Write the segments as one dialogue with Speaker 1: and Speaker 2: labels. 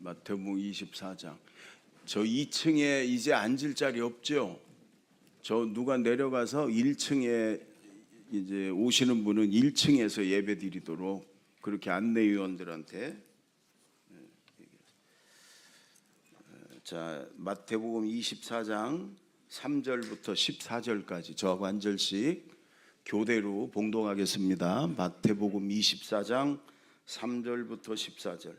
Speaker 1: 마태복음 24장. 저 2층에 이제 앉을 자리 없죠? 저 누가 내려가서 1층에 이제 오시는 분은 1층에서 예배 드리도록 그렇게 안내위원들한테. 자, 마태복음 24장 3절부터 14절까지 저하고 한 절씩 교대로 봉독하겠습니다. 마태복음 24장 3절부터 14절.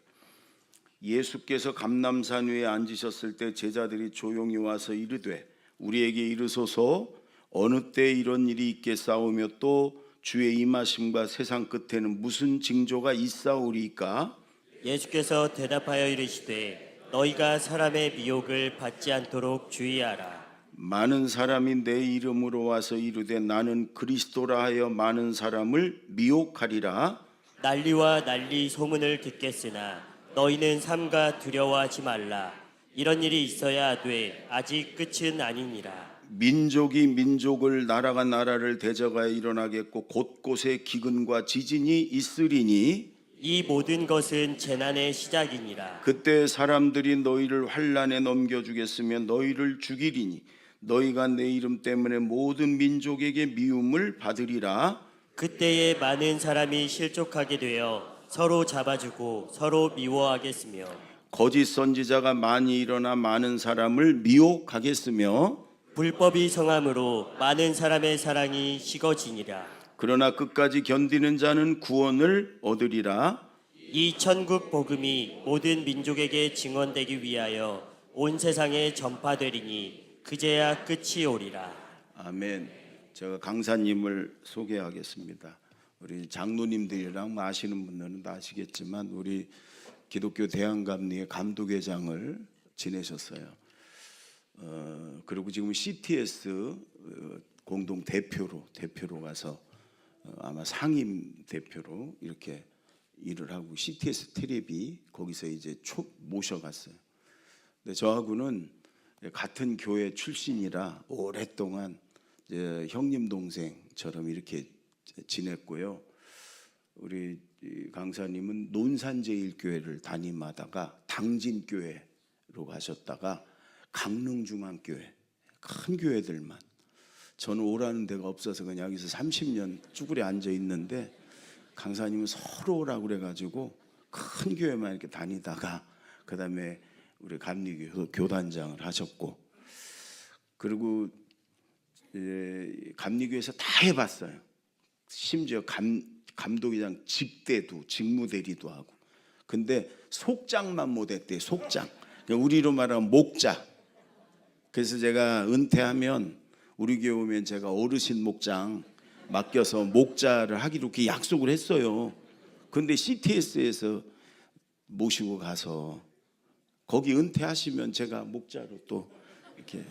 Speaker 1: 예수께서 감람산 위에 앉으셨을 때 제자들이 조용히 와서 이르되 우리에게 이르소서 어느 때 이런 일이 있겠사오며 또 주의 임하심과 세상 끝에는 무슨 징조가 있사오리까?
Speaker 2: 예수께서 대답하여 이르시되 너희가 사람의 미혹을 받지 않도록 주의하라.
Speaker 1: 많은 사람이 내 이름으로 와서 이르되 나는 그리스도라 하여 많은 사람을 미혹하리라.
Speaker 2: 난리와 난리 소문을 듣겠으나 너희는 삼가 두려워하지 말라. 이런 일이 있어야 돼 아직 끝은 아니니라.
Speaker 1: 민족이 민족을 나라가 나라를 대적하여 일어나겠고 곳곳에 기근과 지진이 있으리니
Speaker 2: 이 모든 것은 재난의 시작이니라.
Speaker 1: 그때 사람들이 너희를 환난에 넘겨주겠으며 너희를 죽이리니 너희가 내 이름 때문에 모든 민족에게 미움을 받으리라.
Speaker 2: 그때에 많은 사람이 실족하게 되어 서로 잡아주고 서로 미워하겠으며
Speaker 1: 거짓 선지자가 많이 일어나 많은 사람을 미혹하겠으며
Speaker 2: 불법이 성함으로 많은 사람의 사랑이 식어지니라.
Speaker 1: 그러나 끝까지 견디는 자는 구원을 얻으리라.
Speaker 2: 이 천국 복음이 모든 민족에게 증언되기 위하여 온 세상에 전파되리니 그제야 끝이 오리라.
Speaker 1: 아멘. 제가 강사님을 소개하겠습니다. 우리 장로님들이랑 아시는 분들은 다 아시겠지만 우리 기독교 대한감리의 감독회장을 지내셨어요. 그리고 지금 CTS 공동 대표로 가서 아마 상임 대표로 이렇게 일을 하고 CTS 텔레비 거기서 이제 모셔갔어요. 근데 저하고는 같은 교회 출신이라 오랫동안 형님 동생처럼 이렇게 지냈고요. 우리 강사님은 논산제일교회를 담임하다가 당진교회로 가셨다가 강릉중앙교회 큰 교회들만, 저는 오라는 데가 없어서 그냥 여기서 30년 쭈그려 앉아 있는데 강사님은 서로 오라고 그래가지고 큰 교회만 이렇게 다니다가 그 다음에 우리 감리교 교단장을 하셨고, 그리고 감리교에서 다 해봤어요. 심지어 감독이랑 직대도 직무대리도 하고. 근데 속장만 못했대. 속장. 그러니까 우리로 말하면 목자. 그래서 제가 은퇴하면 우리 교회 오면 제가 어르신 목장 맡겨서 목자를 하기로 이렇게 약속을 했어요. 근데 CTS에서 모시고 가서 거기 은퇴하시면 제가 목자로 또 이렇게.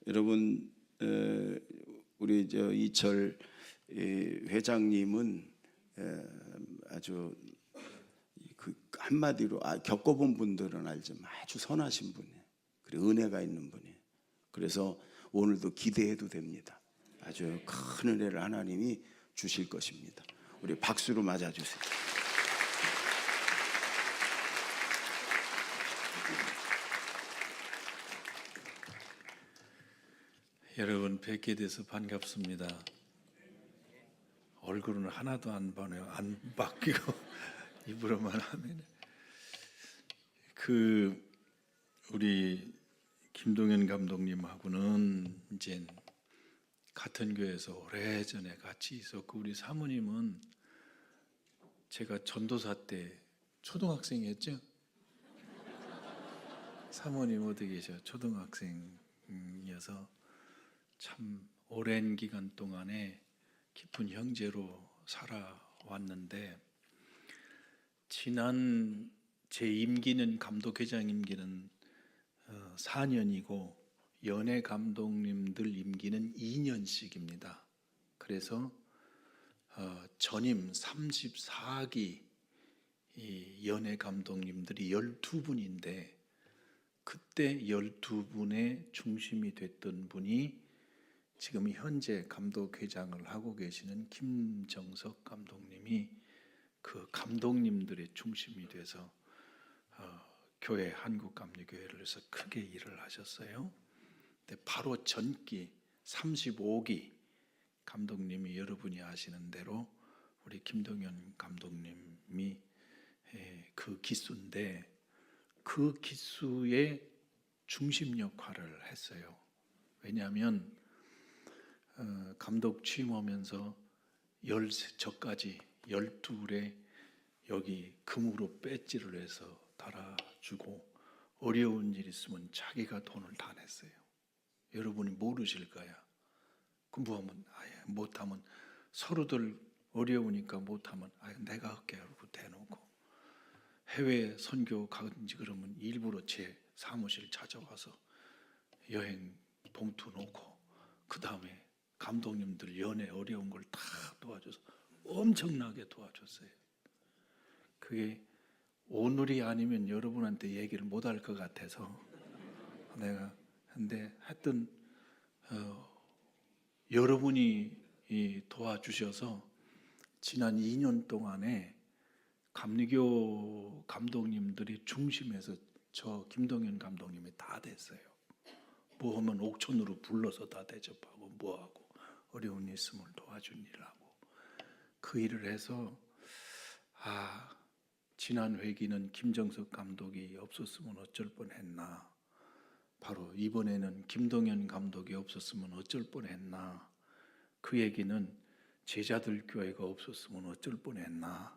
Speaker 1: 여러분, 우리 이철 회장님은 아주 그 한마디로 겪어본 분들은 알지만 아주 선하신 분이에요. 그리고 은혜가 있는 분이에요. 그래서 오늘도 기대해도 됩니다. 아주 큰 은혜를 하나님이 주실 것입니다. 우리 박수로 맞아주세요.
Speaker 3: 여러분 뵙게 돼서 반갑습니다. 얼굴은 하나도 안 변해요. 안 바뀌고 입으로만 하면. 우리 김동현 감독님하고는 이제 같은 교회에서 오래전에 같이 있었고, 우리 사모님은 제가 전도사 때 초등학생이었죠? 사모님 어디 계셔? 초등학생이어서 참 오랜 기간 동안에 깊은 형제로 살아왔는데, 지난 제 임기는 감독회장 임기는 4년이고 연예 감독님들 임기는 2년씩입니다. 그래서 전임 34기 연예 감독님들이 12분인데 그때 12분의 중심이 됐던 분이 지금 현재 감독회장을 하고 계시는 김정석 감독님이 그 감독님들의 중심이 돼서 교회 한국감리교회를 해서 크게 일을 하셨어요. 근데 바로 전기 35기 감독님이 여러분이 아시는 대로 우리 김동현 감독님이 그 기수인데 그 기수의 중심 역할을 했어요. 왜냐하면 감독 취임하면서 저까지 12에 여기 금으로 배지를 해서 달아주고 어려운 일 있으면 자기가 돈을 다 냈어요. 여러분이 모르실 거야. 공부하면 못하면 서로들 어려우니까 못하면 내가 할게 하고 대놓고 해외 선교 가든지 그러면 일부러 제 사무실 찾아와서 여행 봉투 놓고 그 다음에 감독님들 연애 어려운 걸 다 도와줘서 엄청나게 도와줬어요. 그게 오늘이 아니면 여러분한테 얘기를 못 할 것 같아서 내가 근데 하여튼 여러분이 도와주셔서 지난 2년 동안에 감리교 감독님들이 중심에서 저 김동현 감독님이 다 됐어요. 뭐 하면 옥천으로 불러서 다 대접하고 뭐하고 어려운 일 있으면 도와준 일하고 그 일을 해서 지난 회기는 김정석 감독이 없었으면 어쩔 뻔했나, 바로 이번에는 김동현 감독이 없었으면 어쩔 뻔했나, 그 얘기는 제자들 교회가 없었으면 어쩔 뻔했나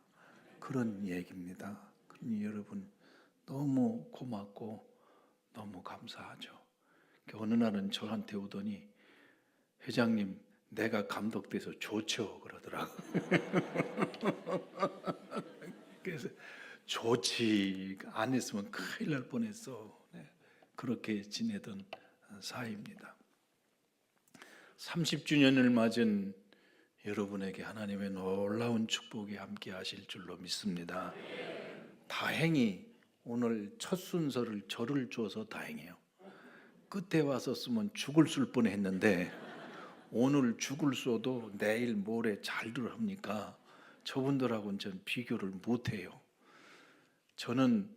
Speaker 3: 그런 얘기입니다. 그러니 여러분 너무 고맙고 너무 감사하죠. 어느 날은 저한테 오더니 회장님 내가 감독돼서 좋죠 그러더라고. 그래서 좋지 안 했으면 큰일 날 뻔했어. 그렇게 지내던 사이입니다. 30주년을 맞은 여러분에게 하나님의 놀라운 축복이 함께 하실 줄로 믿습니다. 다행히 오늘 첫 순서를 저를 줘서 다행이에요. 끝에 와서 쓰면 죽을 쏠 뻔했는데 오늘 죽을 쏘도 내일 모레 잘들 합니까? 저분들하고는 전 비교를 못해요. 저는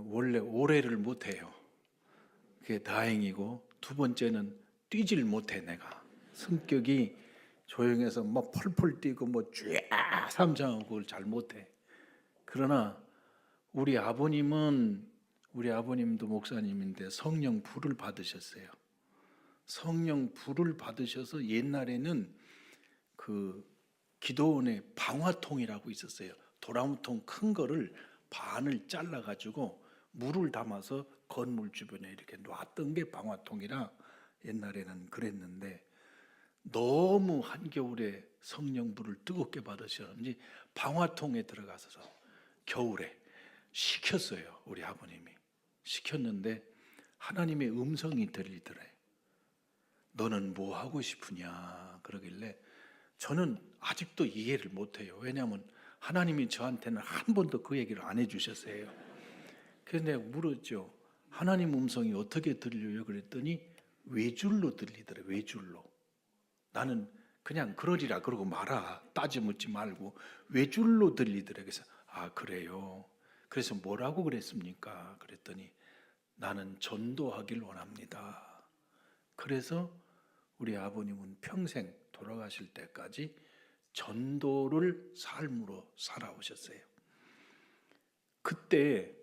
Speaker 3: 원래 오래를 못해요. 그게 다행이고, 두 번째는 뛰질 못해. 내가 성격이 조용해서 뭐 펄펄 뛰고 뭐 쫙 삼장하고 그걸 잘 못해. 그러나 우리 아버님도 목사님인데 성령 불을 받으셨어요. 성령 불을 받으셔서 옛날에는 그 기도원에 방화통이라고 있었어요. 도라무통 큰 거를 반을 잘라가지고 물을 담아서 건물 주변에 이렇게 놨던 게 방화통이라 옛날에는 그랬는데, 너무 한겨울에 성령 불을 뜨겁게 받으셨는지 방화통에 들어가서 겨울에 시켰어요. 우리 아버님이 시켰는데 하나님의 음성이 들리더래. 너는 뭐 하고 싶으냐 그러길래 저는 아직도 이해를 못해요. 왜냐하면 하나님이 저한테는 한 번도 그 얘기를 안 해주셨어요. 그래서 내가 물었죠. 하나님 음성이 어떻게 들려요? 그랬더니 외줄로 들리더래. 외줄로. 나는 그냥 그러리라 그러고 말아. 따지 묻지 말고 외줄로 들리더래. 그래서 그래요. 그래서 뭐라고 그랬습니까? 그랬더니 나는 전도하길 원합니다. 그래서 우리 아버님은 평생 돌아가실 때까지 전도를 삶으로 살아오셨어요. 그때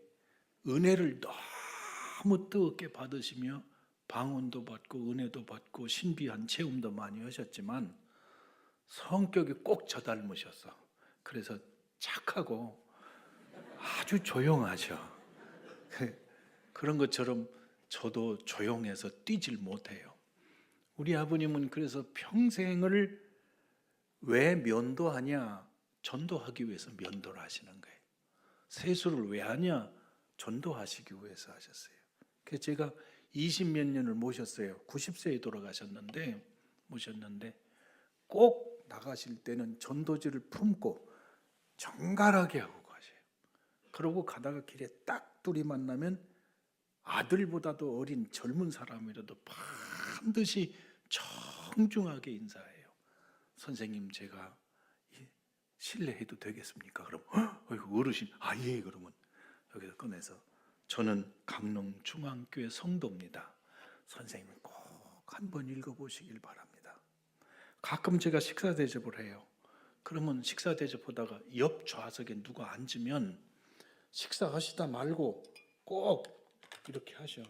Speaker 3: 은혜를 너무 뜨겁게 받으시며 방언도 받고 은혜도 받고 신비한 체험도 많이 하셨지만 성격이 꼭 저 닮으셨어. 그래서 착하고 아주 조용하죠. 그런 것처럼 저도 조용해서 뛰질 못해요. 우리 아버님은 그래서 평생을 왜 면도하냐? 전도하기 위해서 면도를 하시는 거예요. 세수를 왜 하냐? 전도하시기 위해서 하셨어요. 그래서 제가 20몇 년을 모셨어요. 90세에 돌아가셨는데 모셨는데 꼭 나가실 때는 전도지를 품고 정갈하게 하고 가세요. 그러고 가다가 길에 딱 둘이 만나면 아들보다도 어린 젊은 사람이라도 반드시 정중하게 인사해요. 선생님 제가 실례해도 되겠습니까? 그럼 어이구 어르신 예 그러면 여기서 꺼내서 저는 강릉중앙교회 성도입니다. 선생님 꼭 한번 읽어보시길 바랍니다. 가끔 제가 식사 대접을 해요. 그러면 식사 대접하다가 옆 좌석에 누가 앉으면 식사하시다 말고 꼭 이렇게 하셔.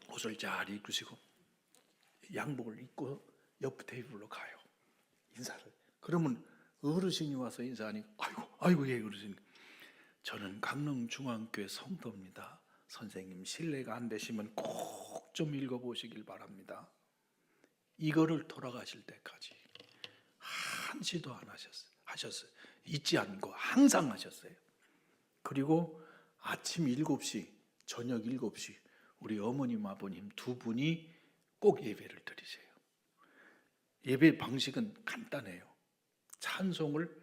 Speaker 3: 옷을 잘 입으시고 양복을 입고 옆 테이블로 가요. 인사를. 그러면 어르신이 와서 인사하니까 아이고 예 어르신. 저는 강릉중앙교회 성도입니다. 선생님 실례가 안 되시면 꼭 좀 읽어보시길 바랍니다. 이거를 돌아가실 때까지 한시도 안 하셨어요. 잊지 않고 항상 하셨어요. 그리고 아침 7시, 저녁 7시 우리 어머님, 아버님 두 분이 꼭 예배를 드리세요. 예배 방식은 간단해요. 찬송을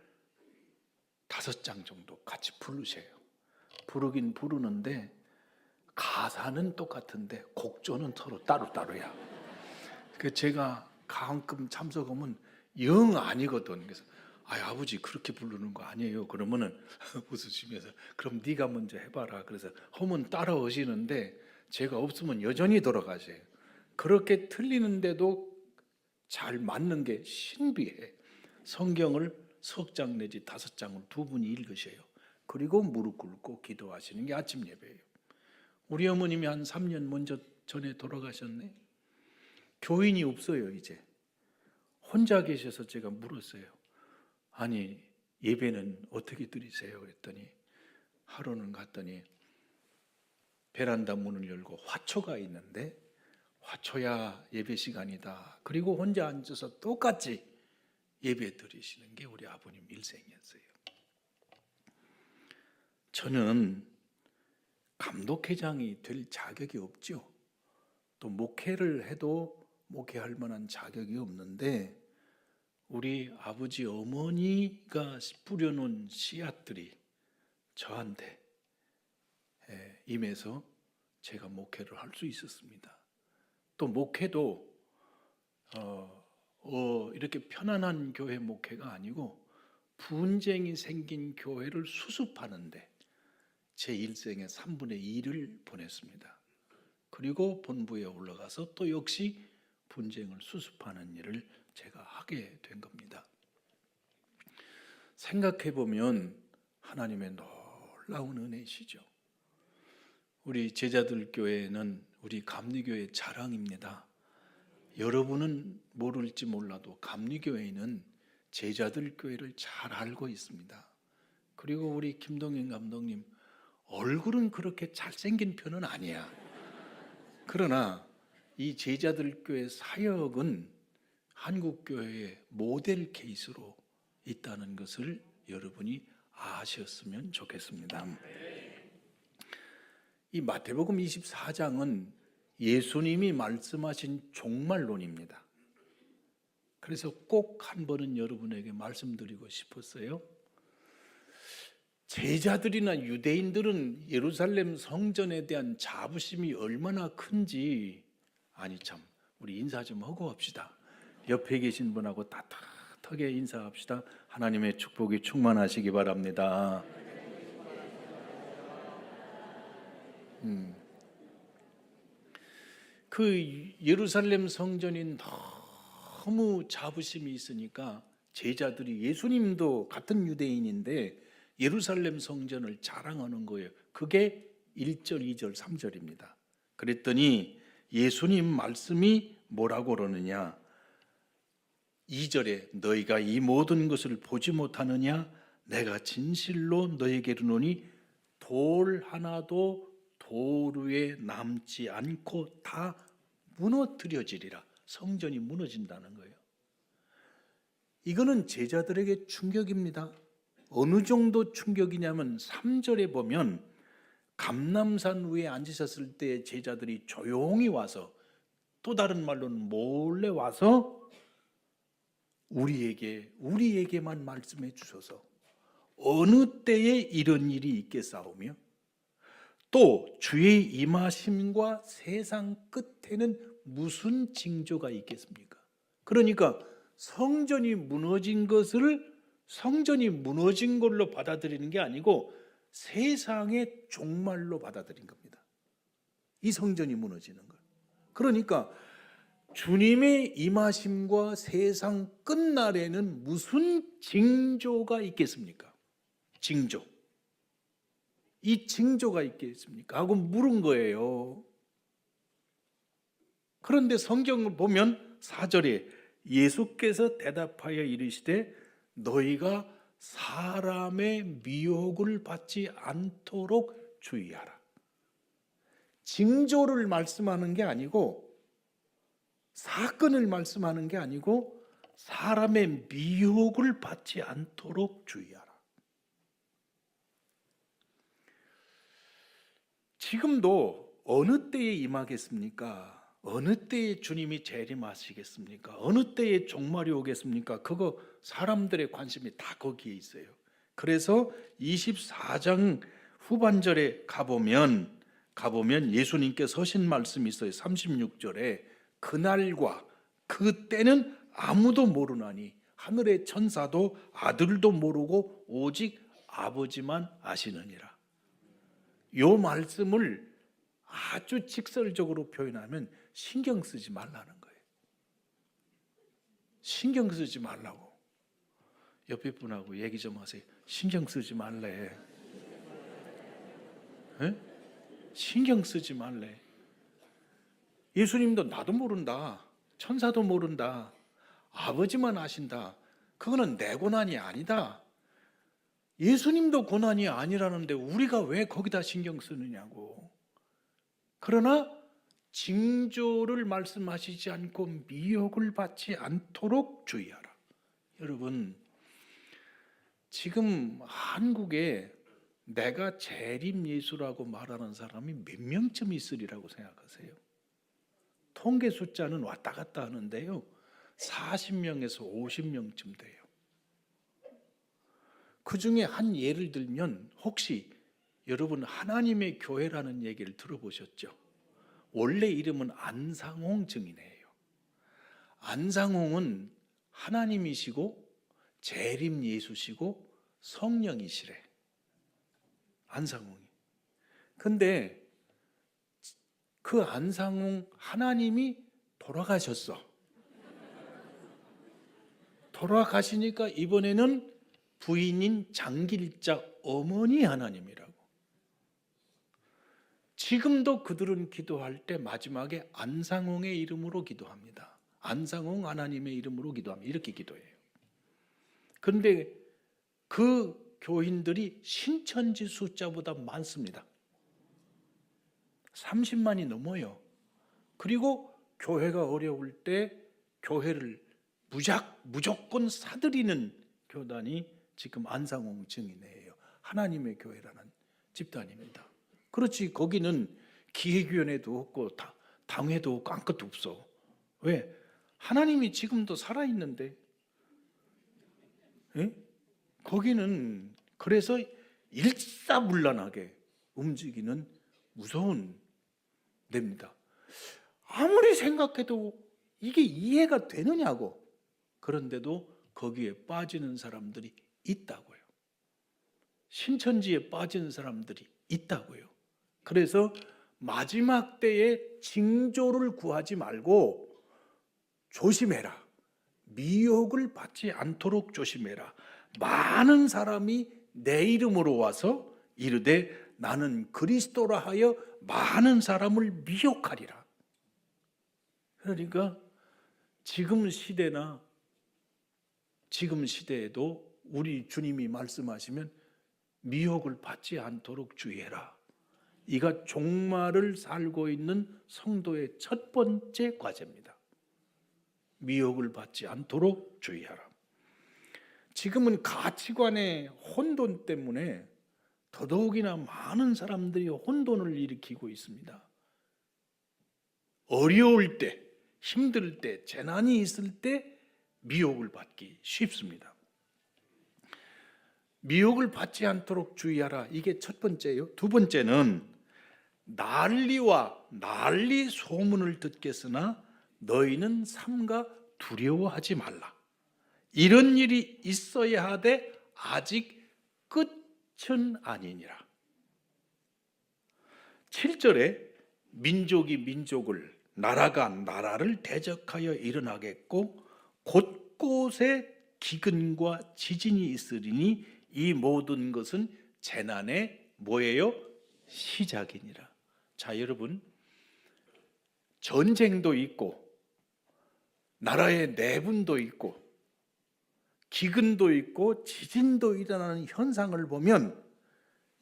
Speaker 3: 5장 정도 같이 부르세요. 부르긴 부르는데 가사는 똑같은데 곡조는 서로 따로따로야. 그 제가 가끔 참석하면 영 아니거든. 그래서 아버지 그렇게 부르는 거 아니에요. 그러면은 웃으시면서 그럼 네가 먼저 해봐라. 그래서 하면 따라오시는데 제가 없으면 여전히 돌아가세요. 그렇게 틀리는데도 잘 맞는 게 신비해. 성경을 석 장 내지 5장을 두 분이 읽으셔요. 그리고 무릎 꿇고 기도하시는 게 아침 예배예요. 우리 어머님이 한 3년 먼저 전에 돌아가셨네. 교인이 없어요. 이제 혼자 계셔서 제가 물었어요. 아니 예배는 어떻게 드리세요? 그랬더니 하루는 갔더니 베란다 문을 열고 화초가 있는데 화초야 예배 시간이다. 그리고 혼자 앉아서 똑같이 예배 드리시는 게 우리 아버님 일생이었어요. 저는 감독회장이 될 자격이 없죠. 또 목회를 해도 목회할 만한 자격이 없는데 우리 아버지 어머니가 뿌려놓은 씨앗들이 저한테 임해서 제가 목회를 할 수 있었습니다. 또 목회도 이렇게 편안한 교회 목회가 아니고 분쟁이 생긴 교회를 수습하는데 제 일생의 3분의 2를 보냈습니다. 그리고 본부에 올라가서 또 역시 분쟁을 수습하는 일을 제가 하게 된 겁니다. 생각해 보면 하나님의 놀라운 은혜시죠. 우리 제자들 교회는 우리 감리교회 자랑입니다. 여러분은 모를지 몰라도 감리교회는 제자들 교회를 잘 알고 있습니다. 그리고 우리 김동현 감독님 얼굴은 그렇게 잘생긴 편은 아니야. 그러나 이 제자들 교회 사역은 한국 교회의 모델 케이스로 있다는 것을 여러분이 아셨으면 좋겠습니다. 이 마태복음 24장은 예수님이 말씀하신 종말론입니다. 그래서 꼭 한 번은 여러분에게 말씀드리고 싶었어요. 제자들이나 유대인들은 예루살렘 성전에 대한 자부심이 얼마나 큰지, 아니 참 우리 인사 좀 하고 합시다. 옆에 계신 분하고 따뜻하게 인사합시다. 하나님의 축복이 충만하시기 바랍니다. 그 예루살렘 성전이 너무 자부심이 있으니까 제자들이 예수님도 같은 유대인인데 예루살렘 성전을 자랑하는 거예요. 그게 1절, 2절, 3절입니다. 그랬더니 예수님 말씀이 뭐라고 그러느냐? 2절에 너희가 이 모든 것을 보지 못하느냐? 내가 진실로 너에게 이르노니 돌 하나도 돌 위에 남지 않고 다 무너뜨려지리라. 성전이 무너진다는 거예요. 이거는 제자들에게 충격입니다. 어느 정도 충격이냐면 3절에 보면 감람산 위에 앉으셨을 때 제자들이 조용히 와서, 또 다른 말로는 몰래 와서 우리에게만 말씀해 주셔서 어느 때에 이런 일이 있겠사오며 또 주의 임하심과 세상 끝에는 무슨 징조가 있겠습니까? 그러니까 성전이 무너진 것을 성전이 무너진 걸로 받아들이는 게 아니고 세상의 종말로 받아들인 겁니다. 이 성전이 무너지는 걸. 그러니까 주님의 임하심과 세상 끝날에는 무슨 징조가 있겠습니까? 징조. 이 징조가 있겠습니까? 하고 물은 거예요. 그런데 성경을 보면 4절에 예수께서 대답하여 이르시되 너희가 사람의 미혹을 받지 않도록 주의하라. 징조를 말씀하는 게 아니고 사건을 말씀하는 게 아니고 사람의 미혹을 받지 않도록 주의하라. 지금도 어느 때에 임하겠습니까? 어느 때에 주님이 재림하시겠습니까? 어느 때에 종말이 오겠습니까? 그거 사람들의 관심이 다 거기에 있어요. 그래서 24장 후반절에 가보면 예수님께서 하신 말씀이 있어요. 36절에 그날과 그 때는 아무도 모르나니 하늘의 천사도 아들도 모르고 오직 아버지만 아시느니라. 이 말씀을 아주 직설적으로 표현하면 신경 쓰지 말라는 거예요. 신경 쓰지 말라고. 옆에 분하고 얘기 좀 하세요. 신경 쓰지 말래. 에? 신경 쓰지 말래. 예수님도 나도 모른다. 천사도 모른다. 아버지만 아신다. 그거는 내 고난이 아니다. 예수님도 고난이 아니라는데 우리가 왜 거기다 신경 쓰느냐고. 그러나 징조를 말씀하시지 않고 미혹을 받지 않도록 주의하라. 여러분, 지금 한국에 내가 재림 예수라고 말하는 사람이 몇 명쯤 있으리라고 생각하세요? 통계 숫자는 왔다 갔다 하는데요, 40명에서 50명쯤 돼요. 그 중에 한 예를 들면, 혹시 여러분 하나님의 교회라는 얘기를 들어보셨죠? 원래 이름은 안상홍 증인이에요. 안상홍은 하나님이시고 재림 예수시고 성령이시래. 안상홍이. 근데 그 안상홍 하나님이 돌아가셨어. 돌아가시니까 이번에는 부인인 장길자 어머니 하나님이라고. 지금도 그들은 기도할 때 마지막에 안상홍의 이름으로 기도합니다. 안상홍 하나님의 이름으로 기도합니다. 이렇게 기도해요. 그런데 그 교인들이 신천지 숫자보다 많습니다. 30만이 넘어요. 그리고 교회가 어려울 때 교회를 무조건 사들이는 교단이 지금 안상홍 증인회예요. 하나님의 교회라는 집단입니다. 그렇지, 거기는 기획위원회도 없고 당회도 없고 아무것도 없어. 왜? 하나님이 지금도 살아있는데. 에? 거기는 그래서 일사불란하게 움직이는 무서운 데입니다. 아무리 생각해도 이게 이해가 되느냐고. 그런데도 거기에 빠지는 사람들이 있다고요. 신천지에 빠진 사람들이 있다고요. 그래서 마지막 때에 징조를 구하지 말고 조심해라. 미혹을 받지 않도록 조심해라. 많은 사람이 내 이름으로 와서 이르되 나는 그리스도라 하여 많은 사람을 미혹하리라. 그러니까 지금 시대에도 우리 주님이 말씀하시면 미혹을 받지 않도록 주의해라. 이가 종말을 살고 있는 성도의 첫 번째 과제입니다. 미혹을 받지 않도록 주의하라. 지금은 가치관의 혼돈 때문에 더더욱이나 많은 사람들이 혼돈을 일으키고 있습니다. 어려울 때, 힘들 때, 재난이 있을 때 미혹을 받기 쉽습니다. 미혹을 받지 않도록 주의하라. 이게 첫 번째예요. 두 번째는 난리와 난리 소문을 듣겠으나 너희는 삼가 두려워하지 말라. 이런 일이 있어야 하되 아직 끝은 아니니라. 7절에 민족이 민족을, 나라가 나라를 대적하여 일어나겠고 곳곳에 기근과 지진이 있으리니 이 모든 것은 재난의 뭐예요? 시작이니라. 자, 여러분, 전쟁도 있고 나라의 내분도 있고 기근도 있고 지진도 일어나는 현상을 보면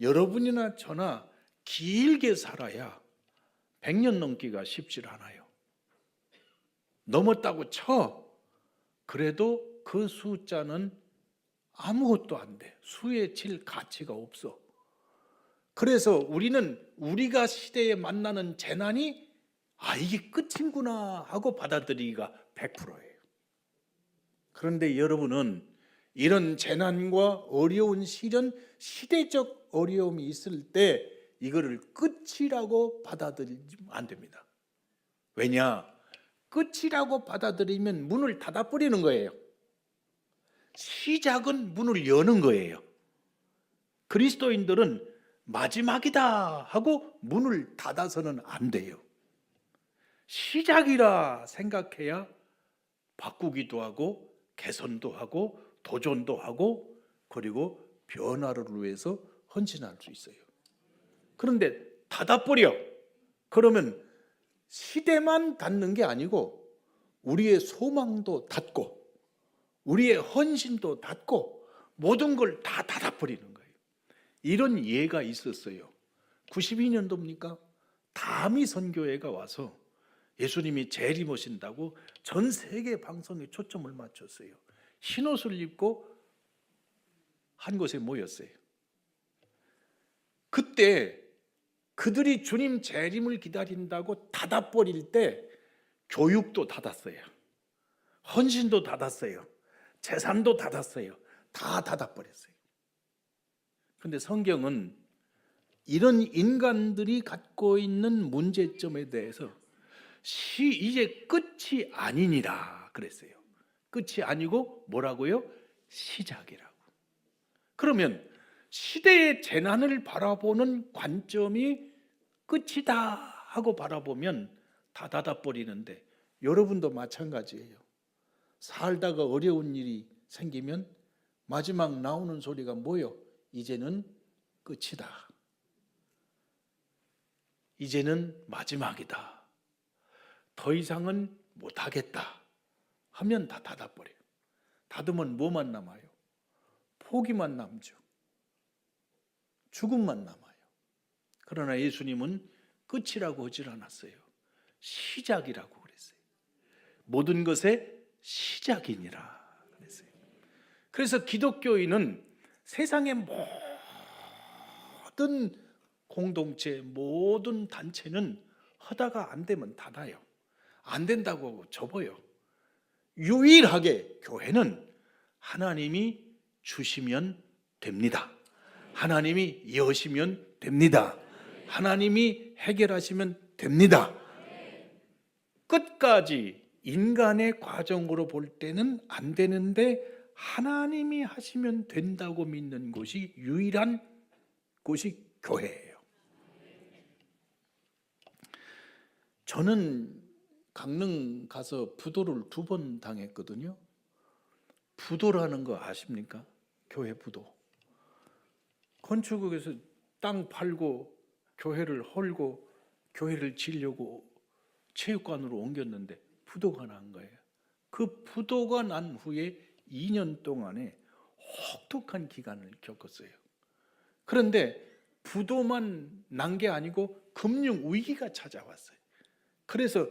Speaker 3: 여러분이나 저나 길게 살아야 100년 넘기가 쉽지 않아요. 넘었다고 쳐. 그래도 그 숫자는 아무것도 안 돼. 수에 칠 가치가 없어. 그래서 우리는 우리가 시대에 만나는 재난이 이게 끝이구나 하고 받아들이기가 100%예요. 그런데 여러분은 이런 재난과 어려운 시련, 시대적 어려움이 있을 때 이거를 끝이라고 받아들이면 안 됩니다. 왜냐? 끝이라고 받아들이면 문을 닫아버리는 거예요. 시작은 문을 여는 거예요. 그리스도인들은 마지막이다 하고 문을 닫아서는 안 돼요. 시작이라 생각해야 바꾸기도 하고 개선도 하고 도전도 하고 그리고 변화를 위해서 헌신할 수 있어요. 그런데 닫아버려. 그러면 시대만 닫는 게 아니고 우리의 소망도 닫고 우리의 헌신도 닫고 모든 걸 다 닫아버리는 거예요. 이런 예가 있었어요. 92년도입니까? 다미 선교회가 와서 예수님이 재림오신다고 전 세계 방송에 초점을 맞췄어요. 흰옷을 입고 한 곳에 모였어요. 그때 그들이 주님 재림을 기다린다고 닫아버릴 때 교육도 닫았어요. 헌신도 닫았어요. 재산도 닫았어요. 다 닫아버렸어요. 그런데 성경은 이런 인간들이 갖고 있는 문제점에 대해서 이제 끝이 아니니라 그랬어요. 끝이 아니고 뭐라고요? 시작이라고. 그러면 시대의 재난을 바라보는 관점이 끝이다 하고 바라보면 다 닫아버리는데 여러분도 마찬가지예요. 살다가 어려운 일이 생기면 마지막 나오는 소리가 뭐요? 이제는 끝이다. 이제는 마지막이다. 더 이상은 못하겠다 하면 다 닫아버려요. 닫으면 뭐만 남아요? 포기만 남죠. 죽음만 남아요. 그러나 예수님은 끝이라고 하질 않았어요. 시작이라고 그랬어요. 모든 것의 시작이니라 그랬어요. 그래서 기독교인은 세상의 모든 공동체, 모든 단체는 하다가 안 되면 닫아요. 안 된다고 하고 접어요. 유일하게 교회는 하나님이 주시면 됩니다. 하나님이 여시면 됩니다. 하나님이 해결하시면 됩니다. 끝까지 인간의 과정으로 볼 때는 안 되는데 하나님이 하시면 된다고 믿는 곳이 유일한 곳이 교회예요. 저는 강릉 가서 부도를 2번 당했거든요. 부도라는 거 아십니까? 교회 부도. 건축국에서 땅 팔고 교회를 헐고 교회를 지으려고 체육관으로 옮겼는데 부도가 난 거예요. 그 부도가 난 후에 2년 동안에 혹독한 기간을 겪었어요. 그런데 부도만 난 게 아니고 금융 위기가 찾아왔어요. 그래서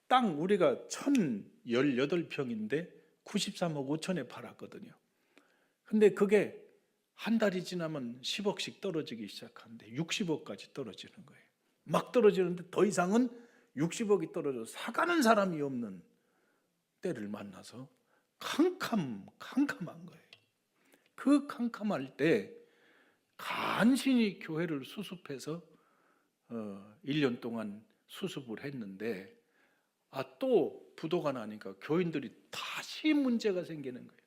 Speaker 3: 땅 우리가 1018평인데 93억 5천에 팔았거든요. 근데 그게 한 달이 지나면 10억씩 떨어지기 시작하는데 60억까지 떨어지는 거예요. 막 떨어지는데 더 이상은 60억이 떨어져 사가는 사람이 없는 때를 만나서 캄캄한 거예요. 그 캄캄할 때 간신히 교회를 수습해서 1년 동안 수습을 했는데 또 부도가 나니까 교인들이 다시 문제가 생기는 거예요.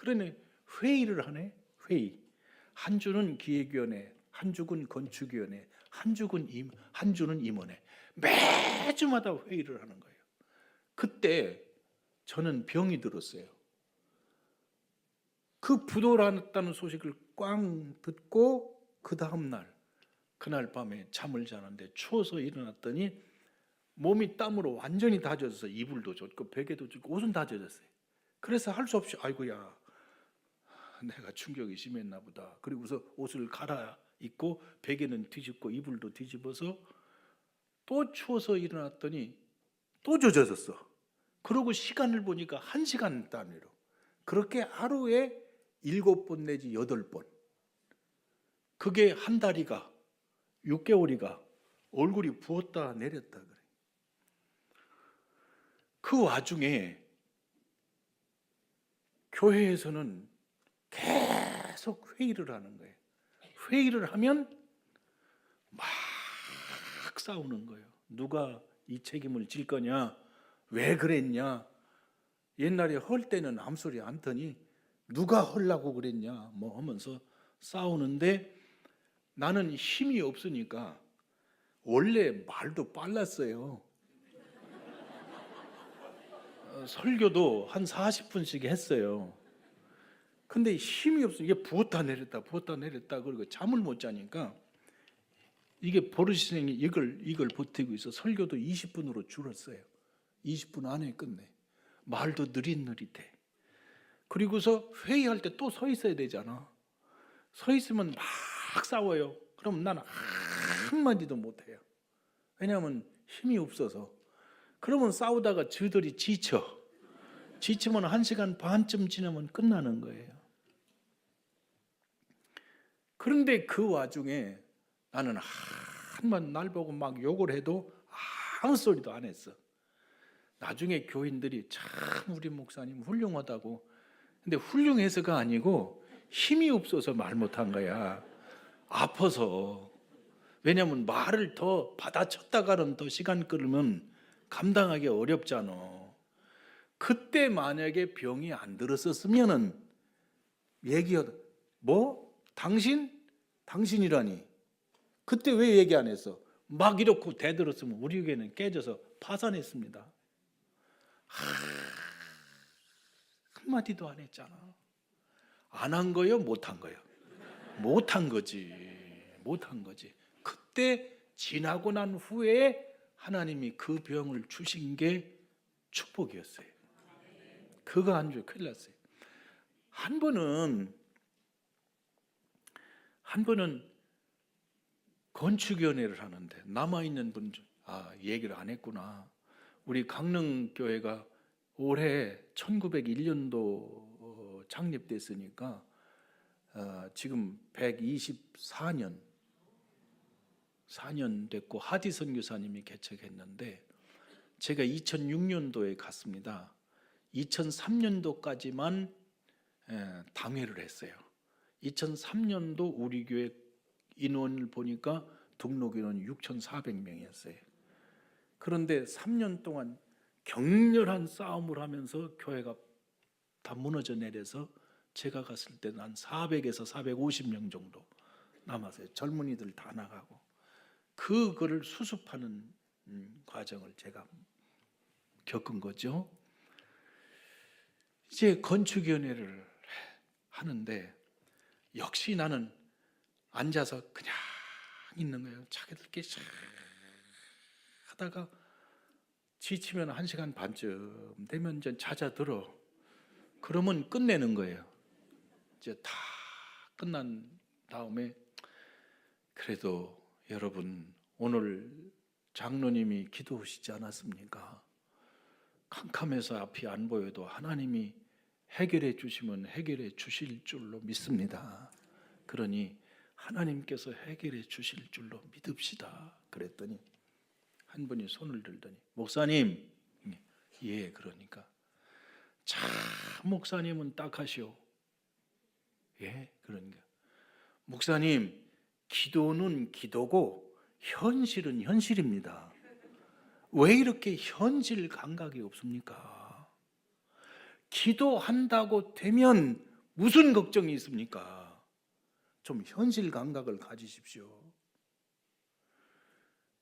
Speaker 3: 그러네 회의를 하네. 회의. 한 주는 기획위원회, 한 주는 건축위원회, 한 주는 임원회. 매주마다 회의를 하는 거예요. 그때 저는 병이 들었어요. 그 부도났다는 소식을 꽝 듣고 그 다음 날, 그날 밤에 잠을 자는데 추워서 일어났더니 몸이 땀으로 완전히 다 젖어서 이불도 젖고 베개도 젖고 옷은 다 젖었어요. 그래서 할 수 없이 아이고야 내가 충격이 심했나 보다. 그리고서 옷을 갈아입고 베개는 뒤집고 이불도 뒤집어서 또 추워서 일어났더니 또 젖어졌어. 그러고 시간을 보니까 1시간 단위로 그렇게 하루에 7번 내지 8번. 그게 한 달이가 6개월이가 얼굴이 부었다 내렸다 그래. 그 와중에 교회에서는 계속 회의를 하는 거예요. 회의를 하면 막 싸우는 거예요. 누가 이 책임을 질 거냐? 왜 그랬냐? 옛날에 헐 때는 아무 소리 안 터니 누가 헐라고 그랬냐? 뭐 하면서 싸우는데 나는 힘이 없으니까 원래 말도 빨랐어요. 설교도 한 40분씩 했어요. 근데 힘이 없어. 이게 부었다 내렸다 그리고 잠을 못 자니까 이게 버릇이 이걸 버티고 있어. 설교도 20분으로 줄었어요. 20분 안에 끝내. 말도 느릿느릿해. 그리고서 회의할 때 또 서 있어야 되잖아. 서 있으면 막 싸워요. 그럼 나는 한마디도 못 해요. 왜냐하면 힘이 없어서. 그러면 싸우다가 저들이 지치면 1시간 반쯤 지나면 끝나는 거예요. 그런데 그 와중에 나는 한번 날 보고 막 욕을 해도 아무 소리도 안 했어. 나중에 교인들이 참 우리 목사님 훌륭하다고. 근데 훌륭해서가 아니고 힘이 없어서 말 못한 거야. 아파서. 왜냐하면 말을 더 받아쳤다가는 더 시간 끌면 감당하기 어렵잖아. 그때 만약에 병이 안 들었었으면은 얘기하다 뭐? 당신이라니 그때 왜 얘기 안 했어? 막 이렇게 대들었으면 우리 교회는 깨져서 파산했습니다. 한마디도 안 했잖아. 안 한 거요? 못 한 거요? 못 한 거지. 그때 지나고 난 후에 하나님이 그 병을 주신 게 축복이었어요. 그거 안 줘요. 큰일 났어요. 한 번은 건축위원회를 하는데 남아있는 분 중 얘기를 안 했구나. 우리 강릉교회가 올해 1901년도 창립됐으니까 지금 124년 4년 됐고 하디 선교사님이 개척했는데 제가 2006년도에 갔습니다. 2003년도까지만 당회를 했어요. 2003년도 우리 교회 인원을 보니까 등록 인원이 6,400명이었어요. 그런데 3년 동안 격렬한 싸움을 하면서 교회가 다 무너져 내려서 제가 갔을 때는 한 400에서 450명 정도 남았어요. 젊은이들 다 나가고 그거를 수습하는 과정을 제가 겪은 거죠. 이제 건축위원회를 하는데 역시 나는 앉아서 그냥 있는 거예요. 자기들끼리 하다가 지치면 1시간 반쯤 되면 이제 잦아들어. 그러면 끝내는 거예요. 이제 다 끝난 다음에 그래도 여러분 오늘 장로님이 기도하시지 않았습니까? 캄캄해서 앞이 안 보여도 하나님이 해결해 주시면 해결해 주실 줄로 믿습니다. 그러니 하나님께서 해결해 주실 줄로 믿읍시다. 그랬더니 한 분이 손을 들더니 목사님, 예, 그러니까 참 목사님은 딱하시오. 예, 그러니까 목사님, 기도는 기도고 현실은 현실입니다. 왜 이렇게 현실 감각이 없습니까? 기도한다고 되면 무슨 걱정이 있습니까? 좀 현실 감각을 가지십시오.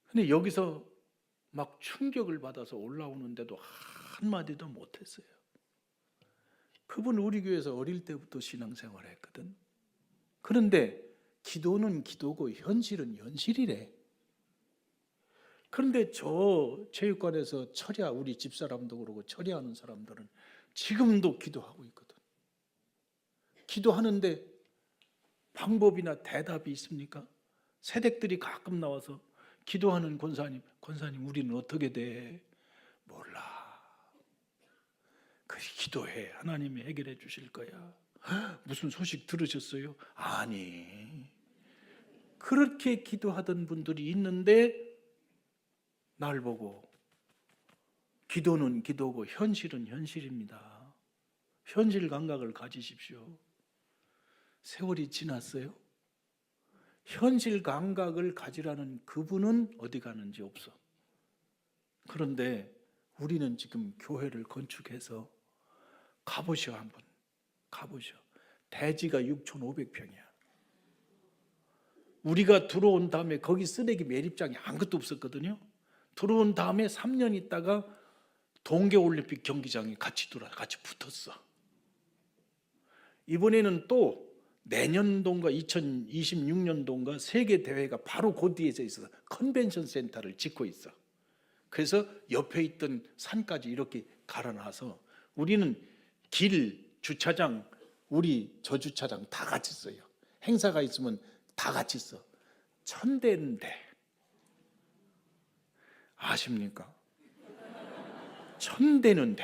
Speaker 3: 근데 여기서 막 충격을 받아서 올라오는데도 한마디도 못했어요. 그분 우리 교회에서 어릴 때부터 신앙생활을 했거든. 그런데 기도는 기도고 현실은 현실이래. 그런데 저 체육관에서 철야, 우리 집사람도 그러고 철야하는 사람들은 지금도 기도하고 있거든. 기도하는데 방법이나 대답이 있습니까? 새댁들이 가끔 나와서 기도하는 권사님 우리는 어떻게 돼? 몰라. 그 기도해. 하나님이 해결해 주실 거야. 무슨 소식 들으셨어요? 아니. 그렇게 기도하던 분들이 있는데 날 보고 기도는 기도고 현실은 현실입니다. 현실 감각을 가지십시오. 세월이 지났어요. 현실 감각을 가지라는 그분은 어디 가는지 없어. 그런데 우리는 지금 교회를 건축해서 가보셔. 한번 가보셔. 대지가 6,500평이야. 우리가 들어온 다음에 거기 쓰레기 매립장이 아무것도 없었거든요. 들어온 다음에 3년 있다가 동계올림픽 경기장에 같이 붙었어. 이번에는 또 내년도인가 2026년도인가 세계 대회가 바로 그 뒤에서 있어서 컨벤션 센터를 짓고 있어. 그래서 옆에 있던 산까지 이렇게 갈아놔서 우리는 길, 주차장, 우리 저 주차장 다 같이 써요. 행사가 있으면 다 같이 써. 1,000대인데 아십니까? 1,000대는데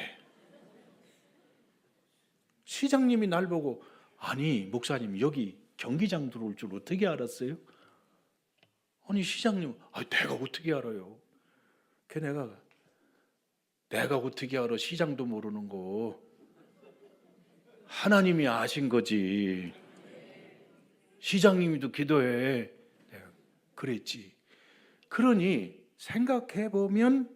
Speaker 3: 시장님이 날 보고 아니 목사님 여기 경기장 들어올 줄 어떻게 알았어요? 아니 시장님 내가 어떻게 알아요? 내가 어떻게 알아? 시장도 모르는 거 하나님이 아신 거지. 시장님이도 기도해. 내가 그랬지. 그러니 생각해보면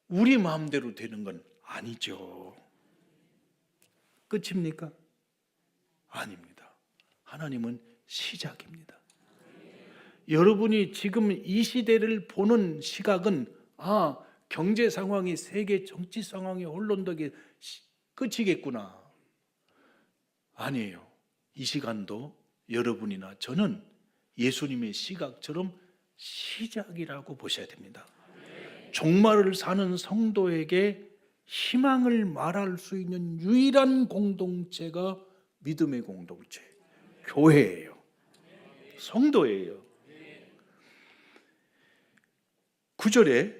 Speaker 3: 우리 마음대로 되는 건 아니죠. 끝입니까? 아닙니다. 하나님은 시작입니다. 여러분이 지금 이 시대를 보는 시각은 경제 상황이, 세계 정치 상황이, 언론덕에 끝이겠구나. 아니에요. 이 시간도 여러분이나 저는 예수님의 시각처럼 시작이라고 보셔야 됩니다. 종말을 사는 성도에게 희망을 말할 수 있는 유일한 공동체가 믿음의 공동체, 교회예요. 성도예요. 9절에